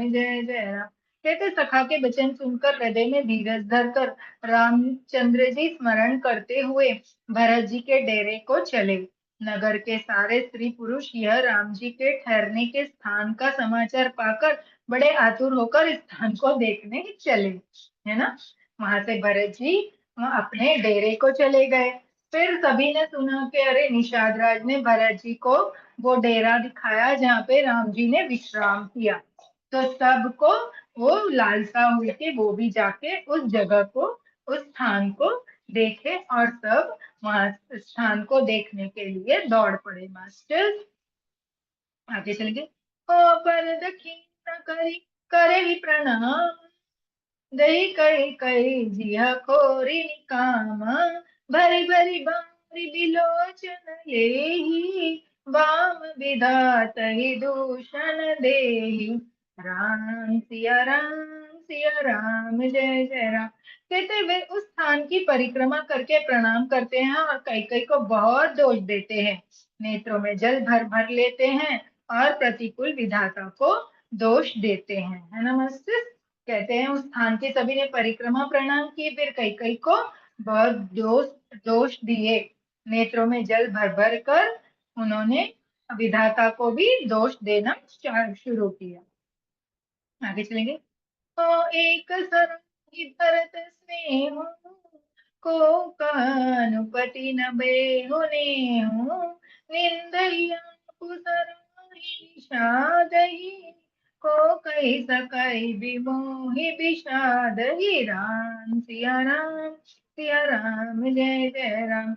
Speaker 1: जय जय राम। कहते सखा के वचन सुनकर हृदय में धीरज धरकर रामचंद्र जी स्मरण करते हुए भरत जी के डेरे को चले। नगर के सारे स्त्री पुरुष यह राम जी के ठहरने के स्थान का समाचार पाकर बड़े आतुर होकर इस स्थान को देखने चले, है ना। वहां से भरत जी अपने डेरे को चले गए। फिर सभी ने सुना कि अरे निषाद राज ने भरत जी को वो डेरा दिखाया जहाँ पे राम जी ने विश्राम किया। तो सबको वो लालसा हुई कि वो भी जाके उस जगह को, उस स्थान को देखे, और सब वहां स्थान को देखने के लिए दौड़ पड़े। मास्टर आगे चलेंगे। ओ पर दक्षिण करी करे ही प्रणाम, दही कई कई जिया खोरी निकाम, भरी भरी बारी बिलोचन लेही, वाम विधात ही दूषण देही। राम सिया राम जय जय राम। कहते वे उस स्थान की परिक्रमा करके प्रणाम करते हैं और कई कई को बहुत दोष देते हैं, नेत्रों में जल भर भर लेते हैं और प्रतिकूल विधाता को दोष देते हैं, है ना मास्टर। कहते हैं उस स्थान की सभी ने परिक्रमा प्रणाम की, फिर कई कई को बहुत दोष दोष दिए, नेत्रों में जल भर भर कर उन्होंने विधाता को भी दोष देना शुरू किया। आगे चलेंगे। ओ एक सराही भरत स्नेह, को कानुपति न बेहुनेहु, निंदइया पुसराही निषादहि, को कही सकई विमोहि विषादहि। सिया राम जय जय राम।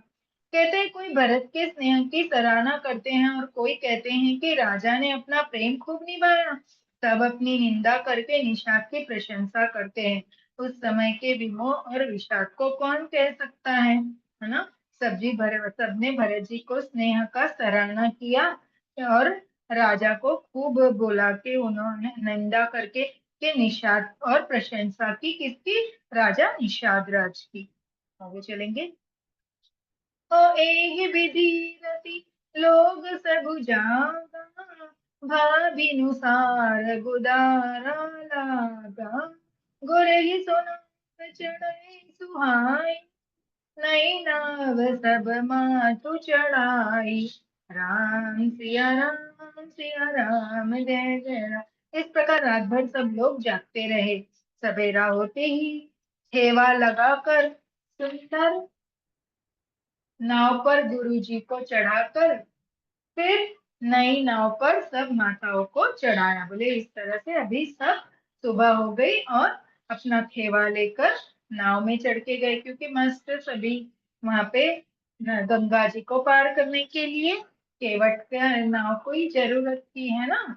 Speaker 1: कहते हैं कोई भरत के स्नेह की सराहना करते हैं और कोई कहते हैं कि राजा ने अपना प्रेम खूब निभाया। सब अपनी निंदा करके निषाद की प्रशंसा करते हैं। उस समय के विमोह और विषाद को कौन कह सकता है ना। सबने भरत जी को स्नेह का सराहना किया और राजा को खूब बोला कि उन्होंने निंदा करके कि निषाद, और प्रशंसा की किसकी, राजा निषाद राज की। आगे चलेंगे। ओ एहि विधि रति लोग सबु जागा, भाबिनुसार गुदारा लागा। गुरहि सोनार चढ़ई सुहाई, नई नाव सब माथु चढ़ाई। सिया राम जय जय राम। इस प्रकार रात भर सब लोग जागते रहे। सवेरा होते ही ठेवा लगाकर सुंदर नाव पर गुरु जी को चढ़ाकर फिर नई नाव पर सब माताओं को चढ़ाया। बोले इस तरह से अभी सब सुबह हो गई और अपना खेवा लेकर नाव में चढ़ के गए, क्योंकि मास्टर सभी वहां पे गंगा जी को पार करने के लिए केवट का नाव को ही जरूरत थी, है ना।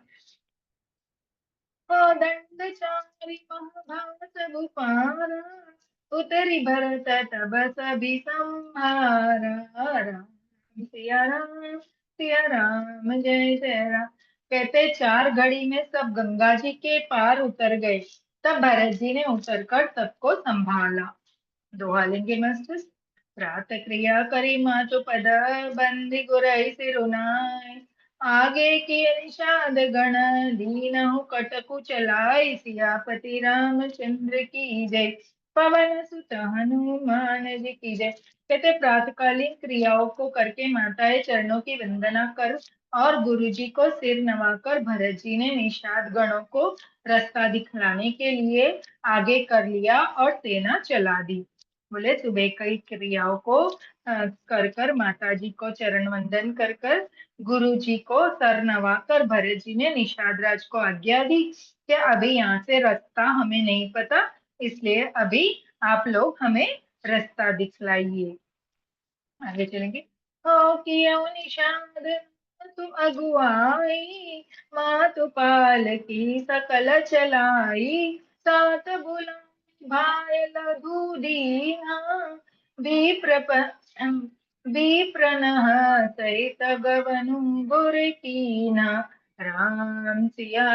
Speaker 1: दंड चारि महाभारत सब पारा, उतरी भरत तब सभी संहारा। सिया राम जय जय राम। कहते 4 घड़ी में सब गंगा जी के पार उतर गए। तब भरत जी ने उतरकर सबको संभाला। दोहा लेंगे मास्टर। प्रात क्रिया करी मातु पद, बंदी गुरई सिरुनाई। आगे की निषाद गण, दीनहु कटकु चलाई। सियापति रामचंद्र की जय, पवन सुत हनुमान जी की जय। कहते प्रातकालीन क्रियाओं को करके माताएं चरणों की वंदना कर और गुरु जी को सिर नवाकर भरत जी ने निषाद गणों को रास्ता दिखलाने के लिए आगे कर लिया और सेना चला दी। बोले सुबह कई क्रियाओं को कर कर माता जी को चरण वंदन कर कर गुरु जी को सर नवा कर भरत जी ने निषाद राज को आज्ञा दी कि अभी यहाँ से रास्ता हमें नहीं पता, इसलिए अभी आप लोग हमें रास्ता दिखलाइए। आगे चलेंगे। हो कियो निषाद तू अगुआई, मातु पाल की सकल चलाई। सात बुला भाय लघु दीना, विप्रनह सहित गवनु गुर कीना। सिया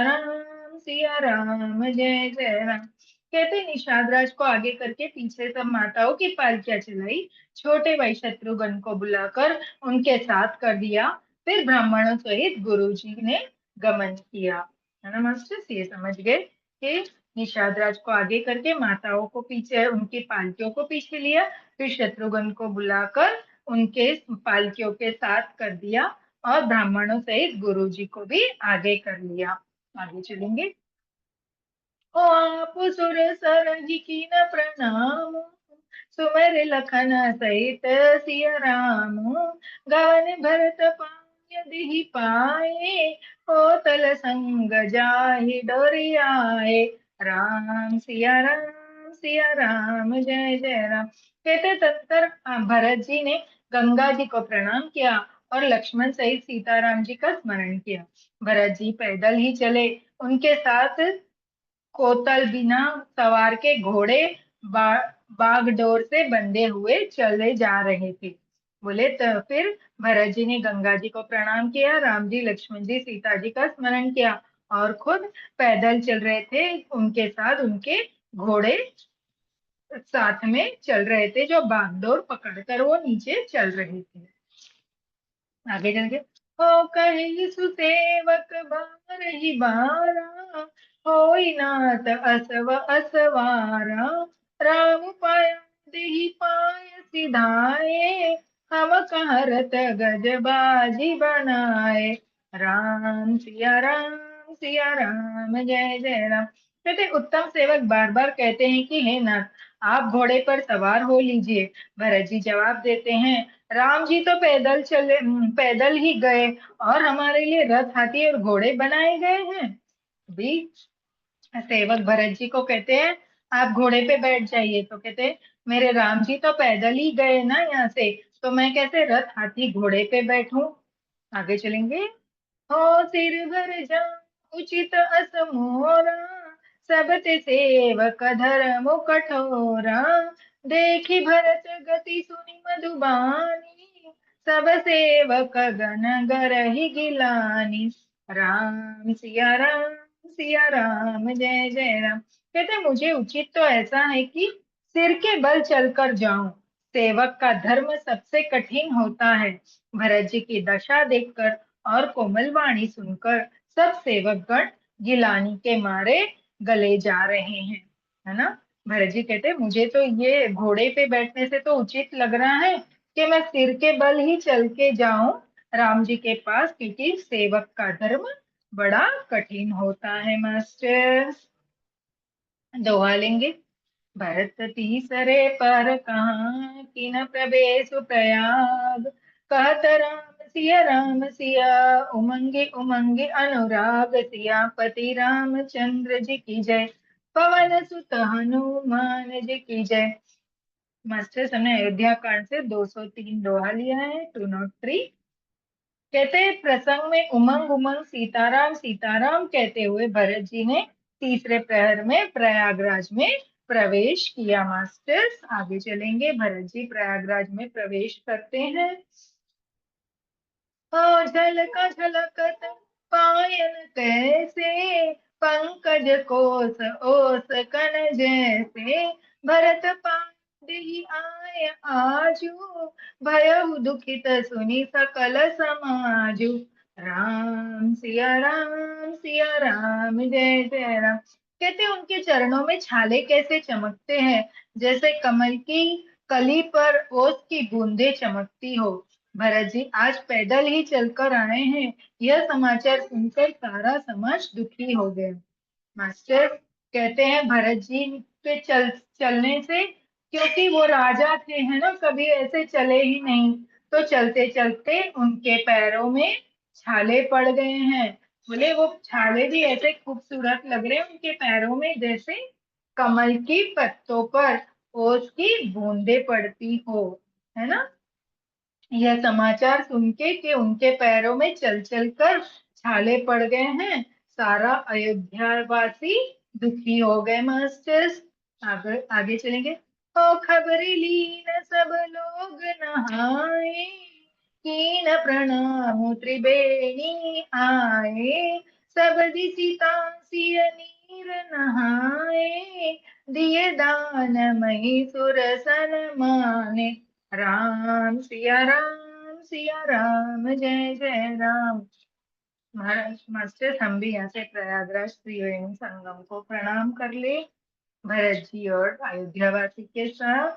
Speaker 1: राम जय जय राम। कहते निषाद राज को आगे करके पीछे सब माताओं की पालकियां चलाई। छोटे भाई शत्रुघ्न को बुलाकर उनके साथ कर दिया। फिर ब्राह्मणों सहित गुरु जी ने गमन किया। है ना मास्टर्स, ये समझ गए कि निषाद राज को आगे करके माताओं को पीछे, उनकी पालकियों को पीछे लिया, फिर शत्रुघ्न को बुलाकर उनके पालकियों के साथ कर दिया, और ब्राह्मणों सहित गुरुजी को भी आगे कर लिया। आगे चलेंगे। ओ आप सुर सरहि कीन प्रणाम, सुमर लखन सहित सिया राम, गवन भरत पाय दिहि पाए, ओ तल संग जाहि डोरियाए, राम सिया राम जय जय राम। कहते तत्पर भरत जी ने गंगा जी को प्रणाम किया और लक्ष्मण सहित सीताराम जी का स्मरण किया। भरत जी पैदल ही चले, उनके साथ कोतल बिना सवार के घोड़े बा, बागडोर से बंधे हुए चले जा रहे थे। बोले तो फिर भरत जी ने गंगा जी को प्रणाम किया, राम जी, लक्ष्मण जी, सीता जी का स्मरण किया और खुद पैदल चल रहे थे। उनके साथ उनके घोड़े साथ में चल रहे थे, जो बागडोर पकड़कर वो नीचे चल रहे थे। आगे चल के, हो कही सुसेवक बार ही बारा, होई नाथ असव असवारा, राम पाया देहि पाय सिधाए, हम कहरत गज बाजी बनाए, सिया राम जय जय राम। कहते उत्तम सेवक बार बार कहते हैं कि हे नाथ, आप घोड़े पर सवार हो लीजिए। भरत जी जवाब देते हैं, राम जी तो पैदल ही गए, और हमारे लिए रथ, हाथी और घोड़े बनाए गए हैं भी। सेवक भरत जी को कहते हैं, आप घोड़े पे बैठ जाइए। तो कहते हैं, मेरे राम जी तो पैदल ही गए ना यहाँ से, तो मैं कैसे रथ, हाथी, घोड़े पे बैठूं। आगे चलेंगे। हो सिर भर जा उचित अस मोरा, सब ते सेवक धर्म कठोरा, देखी भरत गति सुनि मधुबानी, सब सेवक गण गरहि गिलानी, सिया राम जय जय राम। कहते मुझे उचित तो ऐसा है कि सिर के बल चलकर जाऊं, सेवक का धर्म सबसे कठिन होता है। भरत जी की दशा देखकर और कोमल वाणी सुनकर सब सेवकगण गिलानी के मारे गले जा रहे हैं। है ना। भरत जी कहते मुझे तो ये घोड़े पे बैठने से तो उचित लग रहा है कि मैं सिर के बल ही चल के जाऊं राम जी के पास, क्योंकि सेवक का धर्म बड़ा कठिन होता है मास्टर। दोहा लेंगे। भरत तीसरे पर कहाँ किन प्रवेश प्रयाग, कहत राम सिया उमंगे उमंगे अनुराग, सियापति रामचंद्र जी की जय, पवन सुत हनुमान जी की जय। मास्टर्स, हमने अयोध्या कांड से 203 दोहा लिया है, 203। कहते हैं, प्रसंग में उमंग उमंग सीताराम सीताराम कहते हुए भरत जी ने तीसरे प्रहर में प्रयागराज में प्रवेश किया। मास्टर्स, आगे चलेंगे। भरत जी प्रयागराज में प्रवेश करते हैं। ओ झलका झलकत पायन कैसे, पंकज कोस ओस कन जैसे, भरत पांडि आय आजू, भयउ दुखित सुनि सकल समाजू, सिया राम जय जय राम। कहते उनके चरणों में छाले कैसे चमकते हैं, जैसे कमल की कली पर ओस की बूंदे चमकती हो। भरत जी आज पैदल ही चलकर आए हैं, यह समाचार सुनकर सारा समाज दुखी हो गया। मास्टर कहते हैं, भरत जी के चलने से, क्योंकि वो राजा थे, है ना, कभी ऐसे चले ही नहीं, तो चलते चलते उनके पैरों में छाले पड़ गए हैं। बोले वो छाले भी ऐसे खूबसूरत लग रहे हैं उनके पैरों में, जैसे कमल की पत्तों पर ओस की बूंदे पड़ती हो। है ना। यह समाचार सुन के कि उनके पैरों में चल चल कर छाले पड़ गए हैं, सारा अयोध्यावासी दुखी हो गए। मास्टर्स, आगे आगे चलेंगे। ओ खबरी लीन सब लोग नहाए, कीन प्रणाम त्रिवेणी आए, सब दिसिता सिय नीर नहाए, दिए दान मही सुर सन माने, सिया राम जय जय राम। महाराज मास्टर, हम भी यहाँ से प्रयागराज त्रिवेणी संगम को प्रणाम कर ले भरत जी और अयोध्यावासी के साथ।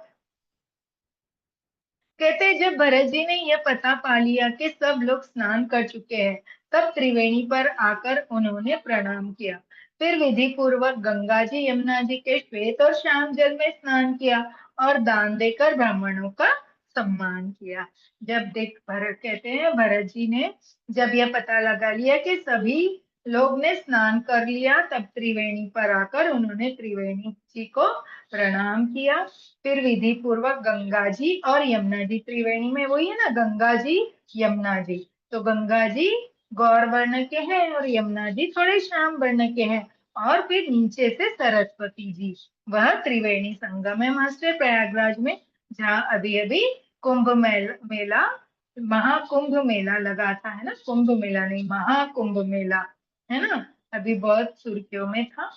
Speaker 1: कहते जब भरत जी ने यह पता पा लिया कि सब लोग स्नान कर चुके हैं, तब त्रिवेणी पर आकर उन्होंने प्रणाम किया। फिर विधि पूर्वक गंगा जी यमुना जी के श्वेत और श्याम जल में स्नान किया और दान देकर ब्राह्मणों का सम्मान किया। जब देख भरत कहते हैं भरत जी ने जब यह पता लगा लिया कि सभी लोग ने स्नान कर लिया, तब त्रिवेणी पर आकर उन्होंने त्रिवेणी जी को प्रणाम किया। फिर विधि पूर्वक गंगा जी और यमुना जी, त्रिवेणी में वही है ना, गंगा जी यमुना जी, तो गंगा जी गौर वर्ण के हैं और यमुना जी थोड़े श्याम वर्ण के हैं। और फिर नीचे से सरस्वती जी, वह त्रिवेणी संगम है मास्टर प्रयागराज में, जहाँ अभी अभी मेला महाकुंभ मेला लगा था, है ना, कुंभ मेला नहीं महाकुंभ मेला, है ना, अभी बहुत सुर्खियों में था।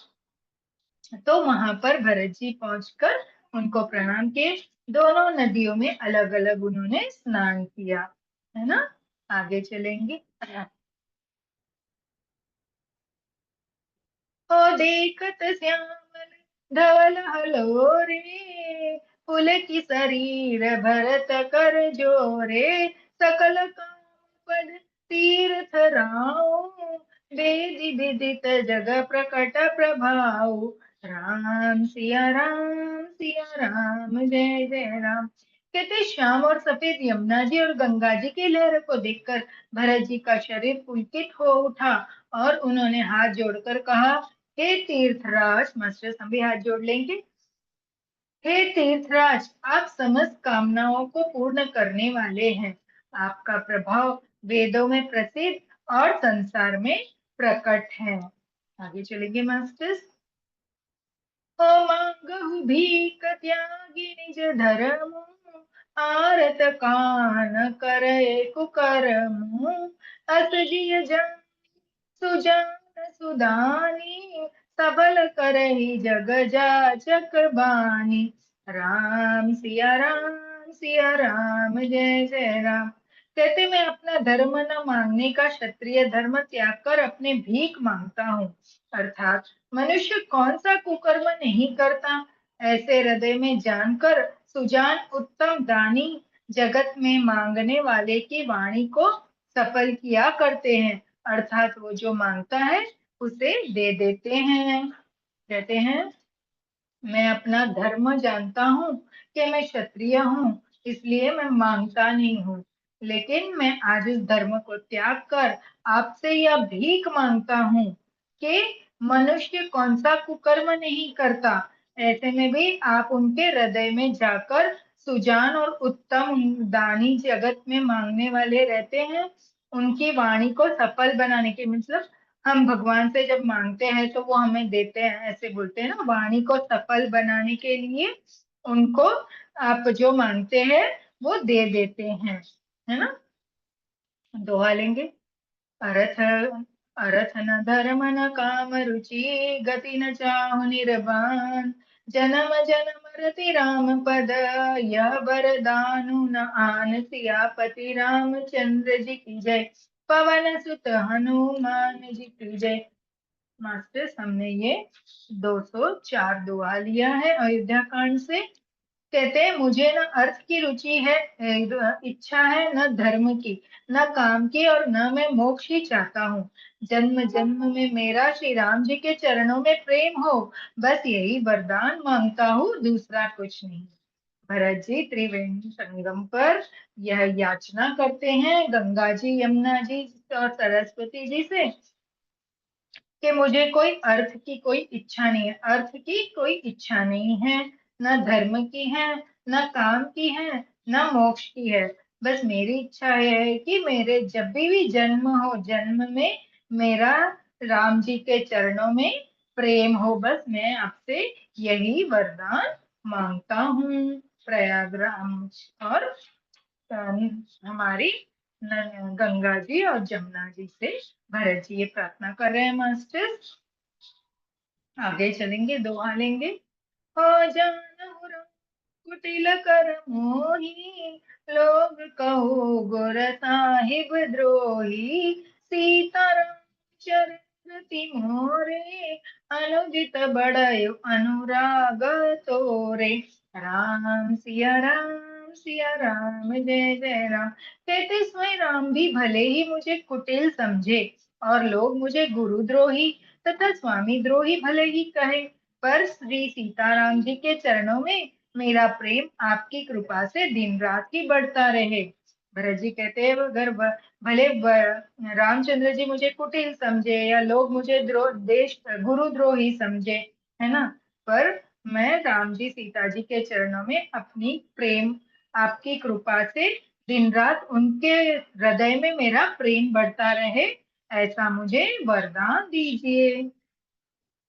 Speaker 1: तो वहां पर भरत जी पहुंचकर उनको प्रणाम किए। दोनों नदियों में अलग अलग उन्होंने स्नान किया, है ना। आगे चलेंगे। ओ देखत श्यामल धवल हलोरे, पुलकी शरीर भरत कर जोरे, सकल काम पद तीर्थ राउ, वेदि विदित जग प्रकट प्रभाव, सिया राम जय जय राम। कहते श्याम और सफेद यमुना जी और गंगा जी की लहर को देखकर भरत जी का शरीर पुलकित हो उठा और उन्होंने हाथ जोड़कर कहा, हे तीर्थराज, मास्टर हम भी हाथ जोड़ लेंगे। हे तीर्थराज, आप समस्त कामनाओं को पूर्ण करने वाले हैं। आपका प्रभाव वेदों में प्रसिद्ध और संसार में प्रकट है। आगे चलेंगे मास्टर्स। ओ मांगहु भीख त्यागी निज धर्म, आरत कान करे कुकर्म, अस जिय जन सुजान सुदानी, सबल करहि जग जाचक बानी, सिया राम जय जय राम। कहते मैं अपना धर्म न मांगने का क्षत्रिय धर्म त्याग कर अपने भीख मांगता हूँ। अर्थात मनुष्य कौन सा कुकर्म नहीं करता, ऐसे हृदय में जानकर सुजान उत्तम दानी जगत में मांगने वाले की वाणी को सफल किया करते हैं। अर्थात वो जो मांगता है उसे दे देते हैं। कहते हैं मैं अपना धर्म जानता हूँ कि मैं क्षत्रिय हूँ, इसलिए मैं मांगता नहीं हूँ, लेकिन मैं आज इस धर्म को त्याग कर आपसे यह भीख मांगता हूँ कि मनुष्य कौन सा कुकर्म नहीं करता, ऐसे में भी आप उनके हृदय में जाकर सुजान और उत्तम दानी जगत में मांगने वाले रहते हैं, उनकी वाणी को सफल बनाने के मतलब हम भगवान से जब मांगते हैं तो वो हमें देते हैं, ऐसे बोलते हैं ना, वाणी को सफल बनाने के लिए उनको आप जो मांगते हैं वो दे देते हैं, है ना। दोहा लेंगे। अर्थ अर्थ न धर्म न काम रुचि, गति न चाहु निर्वाण, जन्म जन्म रति राम पद, यह वरदानु न आन, सियापति रामचंद्र जी की जय, पवन सुत हनुमान जी की जय। मास्टर्स हमने ये 204 दुआ लिया है अयोध्या कांड से। कहते हैं मुझे न अर्थ की रुचि है, इच्छा है, न धर्म की, न काम की, और न मैं मोक्ष ही चाहता हूँ। जन्म जन्म में मेरा श्री राम जी के चरणों में प्रेम हो, बस यही वरदान मांगता हूँ, दूसरा कुछ नहीं। भरत जी त्रिवेणी संगम पर यह याचना करते हैं गंगा जी यमुना जी और सरस्वती जी से कि मुझे कोई अर्थ की कोई इच्छा नहीं है, अर्थ की कोई इच्छा नहीं है, न धर्म की है, न काम की है, न मोक्ष की है। बस मेरी इच्छा यह है कि मेरे जब भी जन्म हो, जन्म में मेरा राम जी के चरणों में प्रेम हो, बस मैं आपसे यही वरदान मांगता हूँ। प्रयागराज और हमारी गंगा जी और जमुना जी से भरत जी ये प्रार्थना कर रहे हैं मास्टर। आगे चलेंगे, दोहा लेंगे। हो जानहु राम कुटिल कर मोही, लोग कहो गुर साहिब द्रोही, सीताराम चरति मोरे, अनुदित बड़यो अनुराग तोरे। राम सिया राम जय जय राम। कहते स्वयं राम भी भले ही मुझे कुटिल समझे और लोग मुझे गुरुद्रोही तथा स्वामी द्रोही भले ही कहे, पर श्री सीताराम जी के चरणों में मेरा प्रेम आपकी कृपा से दिन रात ही बढ़ता रहे। भरत जी कहते हैं अगर भले रामचंद्र जी मुझे कुटिल समझे या लोग मुझे देश गुरुद्रोही समझे, है ना, पर मैं राम जी सीता जी के चरणों में अपनी प्रेम आपकी कृपा से दिन रात उनके हृदय में मेरा प्रेम बढ़ता रहे, ऐसा मुझे वरदान दीजिए।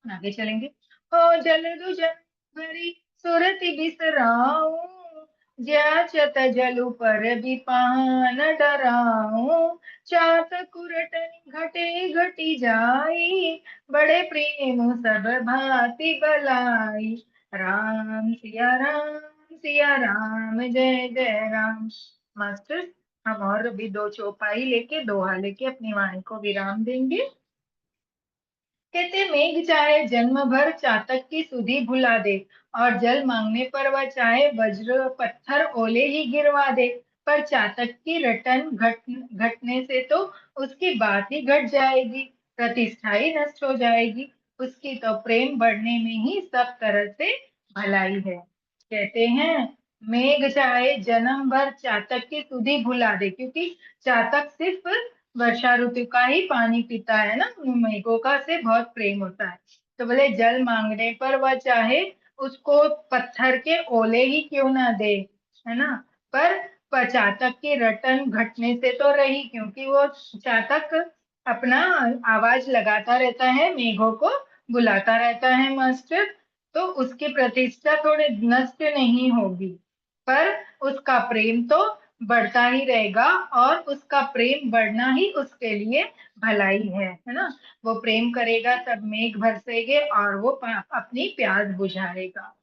Speaker 1: आगे चलेंगे। हो जलदु जनवरी सुरति बिसराऊं, जाचत जलु पर बिपान डराऊं। चात कुरटनि घटे घटी जाई, बड़े प्रेम सब भांति बलाई। राम सिया राम जय जय राम। मास्टर, हम और भी दो चौपाई लेके दोहा लेके अपनी वाणी को विराम देंगे। कहते मेघ चाहे जन्म भर चातक की सुधि भुला दे, और जल मांगने पर वह चाहे वज्र पत्थर ओले ही गिरवा दे, पर चातक की रटन घटने से तो उसकी बात ही घट जाएगी, प्रतिष्ठा ही नष्ट हो जाएगी। उसकी तो प्रेम बढ़ने में ही सब तरह से भलाई है। कहते हैं मेघ चाहे जन्म भर चातक की सुधि भुला दे, क्योंकि चातक सिर्फ वर्षा ऋतु का ही पानी पीता है ना, मेघों का से बहुत प्रेम होता है। तो बोले जल मांगने पर वह चाहे उसको पत्थर के ओले ही क्यों ना दे, है ना, पर चातक की रटन घटने से तो रही, क्योंकि वो चातक अपना आवाज लगाता रहता है, मेघों को बुलाता रहता है मास्टर, तो उसकी प्रतिष्ठा थोड़ी नष्ट नहीं होगी, पर उसका प्रेम तो बढ़ता ही रहेगा, और उसका प्रेम बढ़ना ही उसके लिए भलाई है ना। वो प्रेम करेगा, सब मेघ बरसेंगे और वो अपनी प्यास बुझाएगा।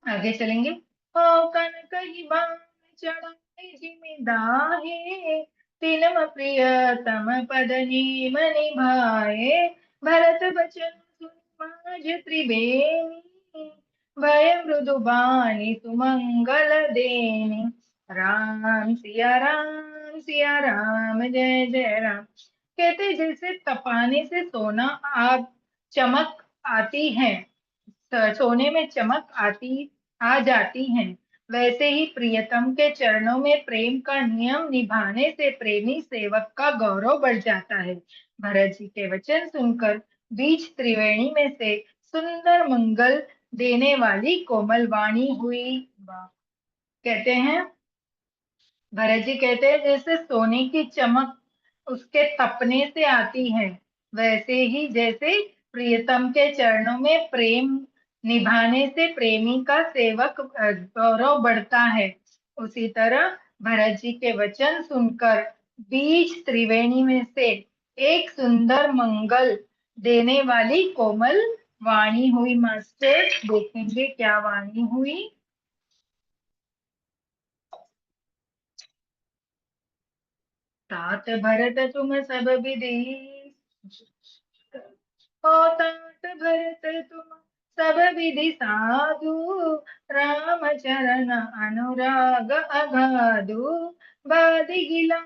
Speaker 1: आगे चलेंगे। हो कनक ही बाण चढ़ाई जिमिदाहे, तिनम प्रियतम पद नीम निभाए। भरत बचन सुन माज त्रिवेणी, भय मृदु बानी सुमंगल देनी। सिया राम जय जय राम। कहते जैसे तपाने से सोना आप चमक आती है, सोने में चमक आ जाती हैं, वैसे ही प्रियतम के चरणों में प्रेम का नियम निभाने से प्रेमी सेवक का गौरव बढ़ जाता है। भरत जी के वचन सुनकर बीच त्रिवेणी में से सुंदर मंगल देने वाली कोमल वाणी हुई। कहते हैं भरत जी कहते हैं जैसे सोने की चमक उसके तपने से आती है, वैसे ही जैसे प्रियतम के चरणों में प्रेम निभाने से प्रेमी का सेवक गौरव बढ़ता है, उसी तरह भरत जी के वचन सुनकर बीच त्रिवेणी में से एक सुंदर मंगल देने वाली कोमल वाणी हुई। मास्टर देखेंगे क्या वाणी हुई। तात भरत तुम सब विधि, हो तात भरत तुम सब विधि साधु, राम चरण अनुराग अगाधु। बादि गिला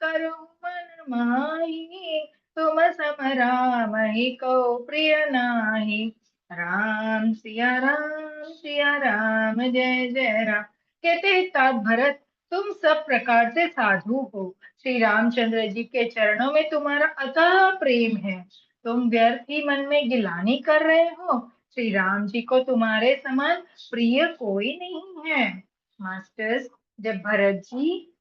Speaker 1: करो मन माही, तुम सम राम ही को प्रिय नाही। सिया राम जय जय राम। कहते हैं तात भरत तुम सब प्रकार से साधु हो, श्री रामचंद्र जी के चरणों में तुम्हारा अथाह प्रेम है, तुम व्यर्थ ही मन में गिलानी कर रहे हो, श्री राम जी को तुम्हारे समान प्रिय कोई नहीं है। मास्टर्स, जब भरत जी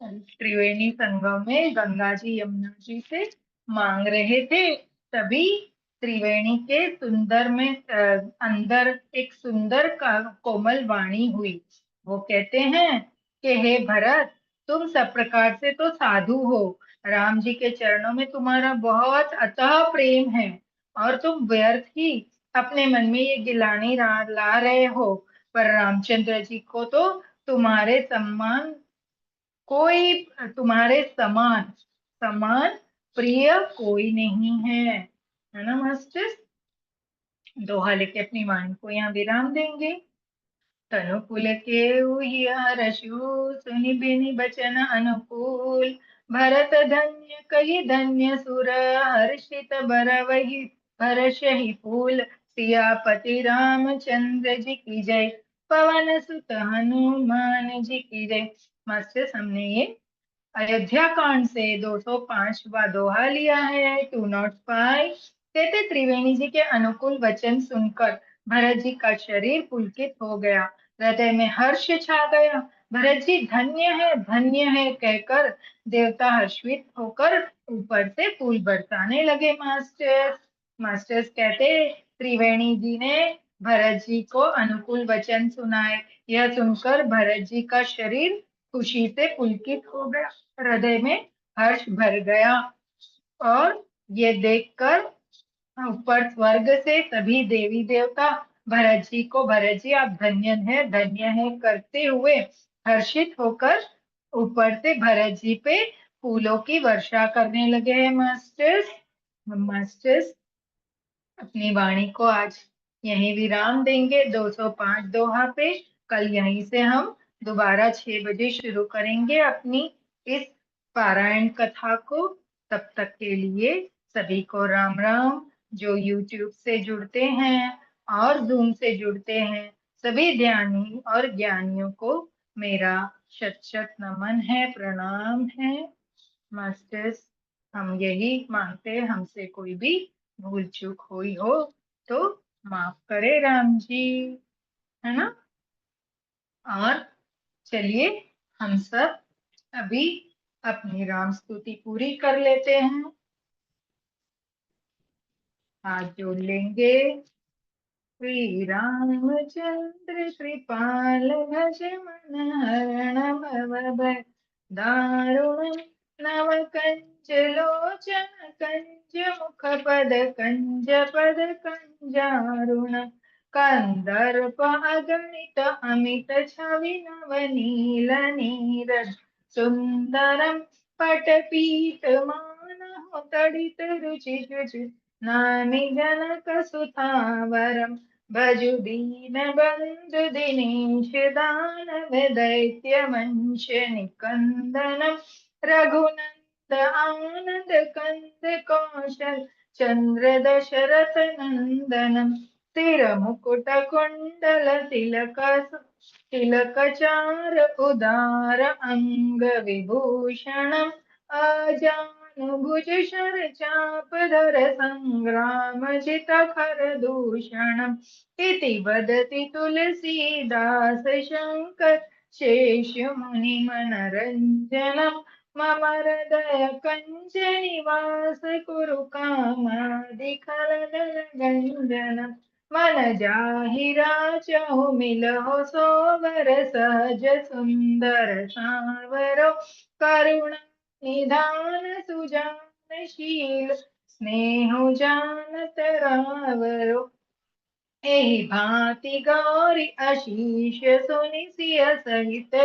Speaker 1: त्रिवेणी संगम में गंगा जी यमुना जी से मांग रहे थे, तभी त्रिवेणी के सुंदर में अंदर एक सुंदर का कोमल वाणी हुई। वो कहते हैं कि हे भरत तुम सब प्रकार से तो साधु हो, राम जी के चरणों में तुम्हारा बहुत अतः प्रेम है, और तुम व्यर्थ ही अपने मन में ये गिलानी ला रहे हो, पर रामचंद्र जी को तो तुम्हारे सम्मान कोई तुम्हारे समान समान प्रिय कोई नहीं है ना मास्टर्स। दोहा लेके अपनी वाणी को यहाँ विराम देंगे। तनुकुल केउ हरषु सुनि बिनि बचन अनुकूल। भरत धन्य कहि धन्य सुर हर्षित बरवहि हर्षहि फूल। सियापति रामचंद्र जी की जय, पवन सुत हनुमान जी की जय। मास्टर्स, हमने ये अयोध्या कांड से 205वां दोहा लिया है, 205। कहते त्रिवेणी जी के अनुकूल वचन सुनकर भरत जी का शरीर पुलकित हो गया, हृदय में हर्ष छा गया। भरत जी धन्य है कहकर देवता हर्षित होकर ऊपर से फूल बरसाने लगे। मास्टर्स मास्टर्स कहते त्रिवेणी जी ने भरत जी को अनुकूल वचन सुनाए। यह सुनकर भरत जी का शरीर खुशी से पुलकित हो गया, हृदय में हर्ष भर गया। और ये देखकर ऊपर स्वर्ग से सभी देवी देवता भरत जी आप धन्य है करते हुए हर्षित होकर ऊपर से भरत जी पे फूलों की वर्षा करने लगे हैं। मास्टर्स अपनी वाणी को आज यहीं विराम देंगे 205 दोहा पे। कल यहीं से हम दोबारा 6 बजे शुरू करेंगे अपनी इस पारायण कथा को। तब तक के लिए सभी को राम राम। जो YouTube से जुड़ते हैं और Zoom से जुड़ते हैं, सभी ध्यानी और ज्ञानियों को मेरा शत शत नमन है, प्रणाम है। मास्टर्स, हम यही मांगते हैं हमसे कोई भी भूल चूक हुई हो तो माफ करे राम जी, है ना। और चलिए हम सब अभी अपनी राम स्तुति पूरी कर लेते हैं। हाथ जोड़ लेंगे। श्री रामचंद्र कृपाल भज मन हरण भव भय दारुण नव कंज लोचन कंज मुख पद कंजारुण कंदर्प अगणित अमित छवि नव नील नीरद सुंदरम पटपीत मान तड़ित रुचि शुचि नामी जनक सुतावरम भजु दीन बंधु दिनेश दानव दैत्य मंश निकंदनम रघुनंद आनंद कंद कौशल चंद्र दशरथ नंदनम सिर मुकुट कुंडल तिलक चार उदार अंग विभूषणम भुज शर चाप धर संग्राम जित खर दूषणम इति वदति तुलसीदास शंकर शेष मुनि मनरंजनम मम हृदय कंज निवास कुरु कामादि गंजनम मन जाहिरा चहु मिलहो सोवर सहज सुंदर सावरो करुणा निधान सुजानशील स्नेहु जानत रावरो एहि भांति गौरी अशीष सुनि सिय सहित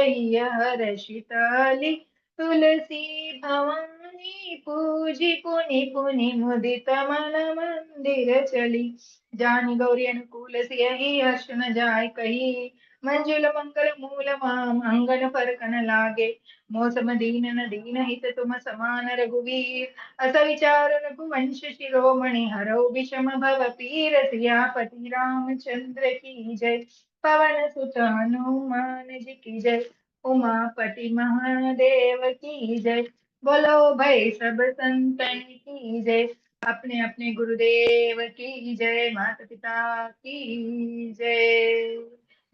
Speaker 1: हर्षिताली तुलसी भवानी पूजी पुनि पुनि मुदित मन मंदिर चली। जानी गौरी अनुकूल सियहि हर्ष न जाय कही मंजुल मंगल मूल माम अंगन फरकन लागे। मौसम दीन न दीन हित तुम समान रघुवीर अस विचार रघुवंश शिरोमणि हरौ विषम भव पीर सियापति रामचंद्र की जय। पवन सुत हनुमान जी की जय। उमापति महादेव की जय। बोलो भाई सब संतन की जय। अपने अपने गुरुदेव की जय। माता पिता की जय।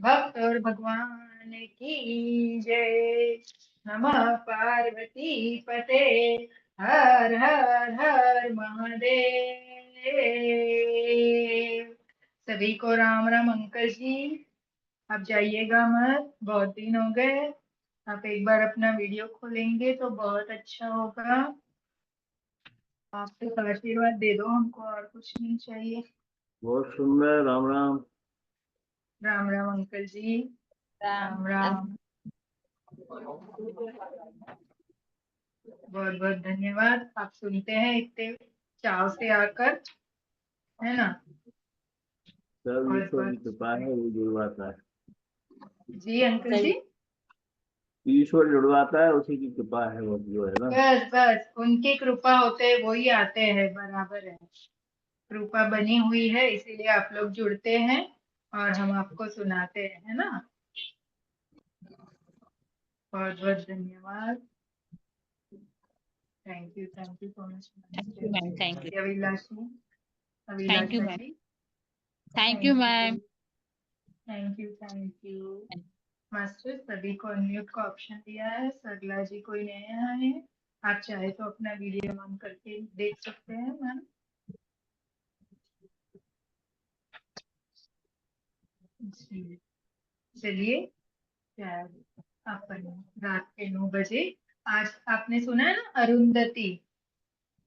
Speaker 1: भक्त और भगवान की जय। नमः पार्वती पते हर हर हर महादेव। सभी को राम राम। अंकल जी आप जाइएगा मत, बहुत दिन हो गए। आप एक बार अपना वीडियो खोलेंगे तो बहुत अच्छा होगा। आप तो आशीर्वाद दे दो हमको, और कुछ नहीं चाहिए।
Speaker 2: बहुत सुंदर। राम राम।
Speaker 1: राम राम अंकल जी। राम राम। बहुत बहुत धन्यवाद, आप सुनते हैं इतने चाव से आकर, है ना।
Speaker 2: सब
Speaker 1: बहुत
Speaker 2: ईश्वर की
Speaker 1: बहुत
Speaker 2: कृपा है, वो जुड़वाता है।
Speaker 1: जी अंकल जी।
Speaker 2: ईश्वर जुड़वाता है, उसी की कृपा है वो, जो है ना।
Speaker 1: बस बस उनकी कृपा होते वही आते हैं, बराबर है। कृपा बनी हुई है, इसीलिए आप लोग जुड़ते हैं और हम आपको सुनाते हैं, है ना। बहुत बहुत धन्यवाद। Thank you so much
Speaker 3: thank you ma'am, thank you,
Speaker 1: Abhilashi,
Speaker 3: thank you
Speaker 1: Abhilasha
Speaker 3: ma'am,
Speaker 1: जी।
Speaker 3: Thank you ma'am.
Speaker 1: Thank you master. सभी को अनम्यूट का ऑप्शन दिया है। सरला जी कोई नए आए हैं, आप चाहे तो अपना वीडियो ऑन करके देख सकते हैं मैम। जी चलिए, क्या अपन रात के 9 बजे, आज आपने सुना है ना अरुंधति,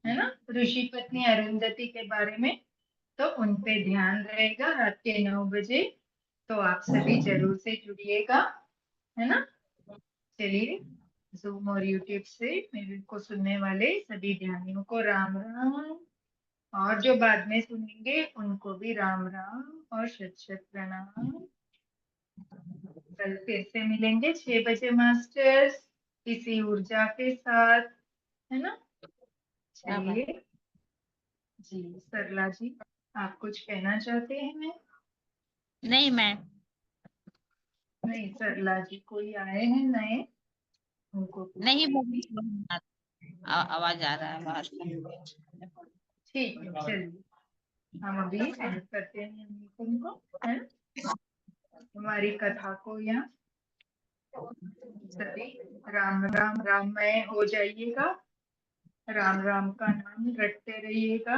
Speaker 1: है ना, ऋषि पत्नी अरुंधति के बारे में, तो उन पे ध्यान रहेगा रात के 9 बजे। तो आप सभी जरूर से जुड़िएगा, है ना। चलिए, जूम और यूट्यूब से मेरे को सुनने वाले सभी ध्यानियों को राम राम, और जो बाद में सुनेंगे उनको भी राम राम और शत शत प्रणाम। कल फिर से मिलेंगे 6 बजे मास्टर्स, इसी ऊर्जा के साथ, है ना। चलिए जी, सरला जी आप कुछ कहना चाहते हैं मैं?
Speaker 3: नहीं मैम।
Speaker 1: नहीं, सरला जी कोई आए हैं नए, उनको पूछ
Speaker 3: नहीं
Speaker 1: रही थी।
Speaker 3: मैम, आवाज आ रहा है बाहर से।
Speaker 1: ठीक है, चलिए हम अभी एंड करते हैं मीटिंग को, है ना? हमारी कथा को यहाँ सभी राम राम राममय हो जाइएगा, राम राम का नाम रटते रहिएगा।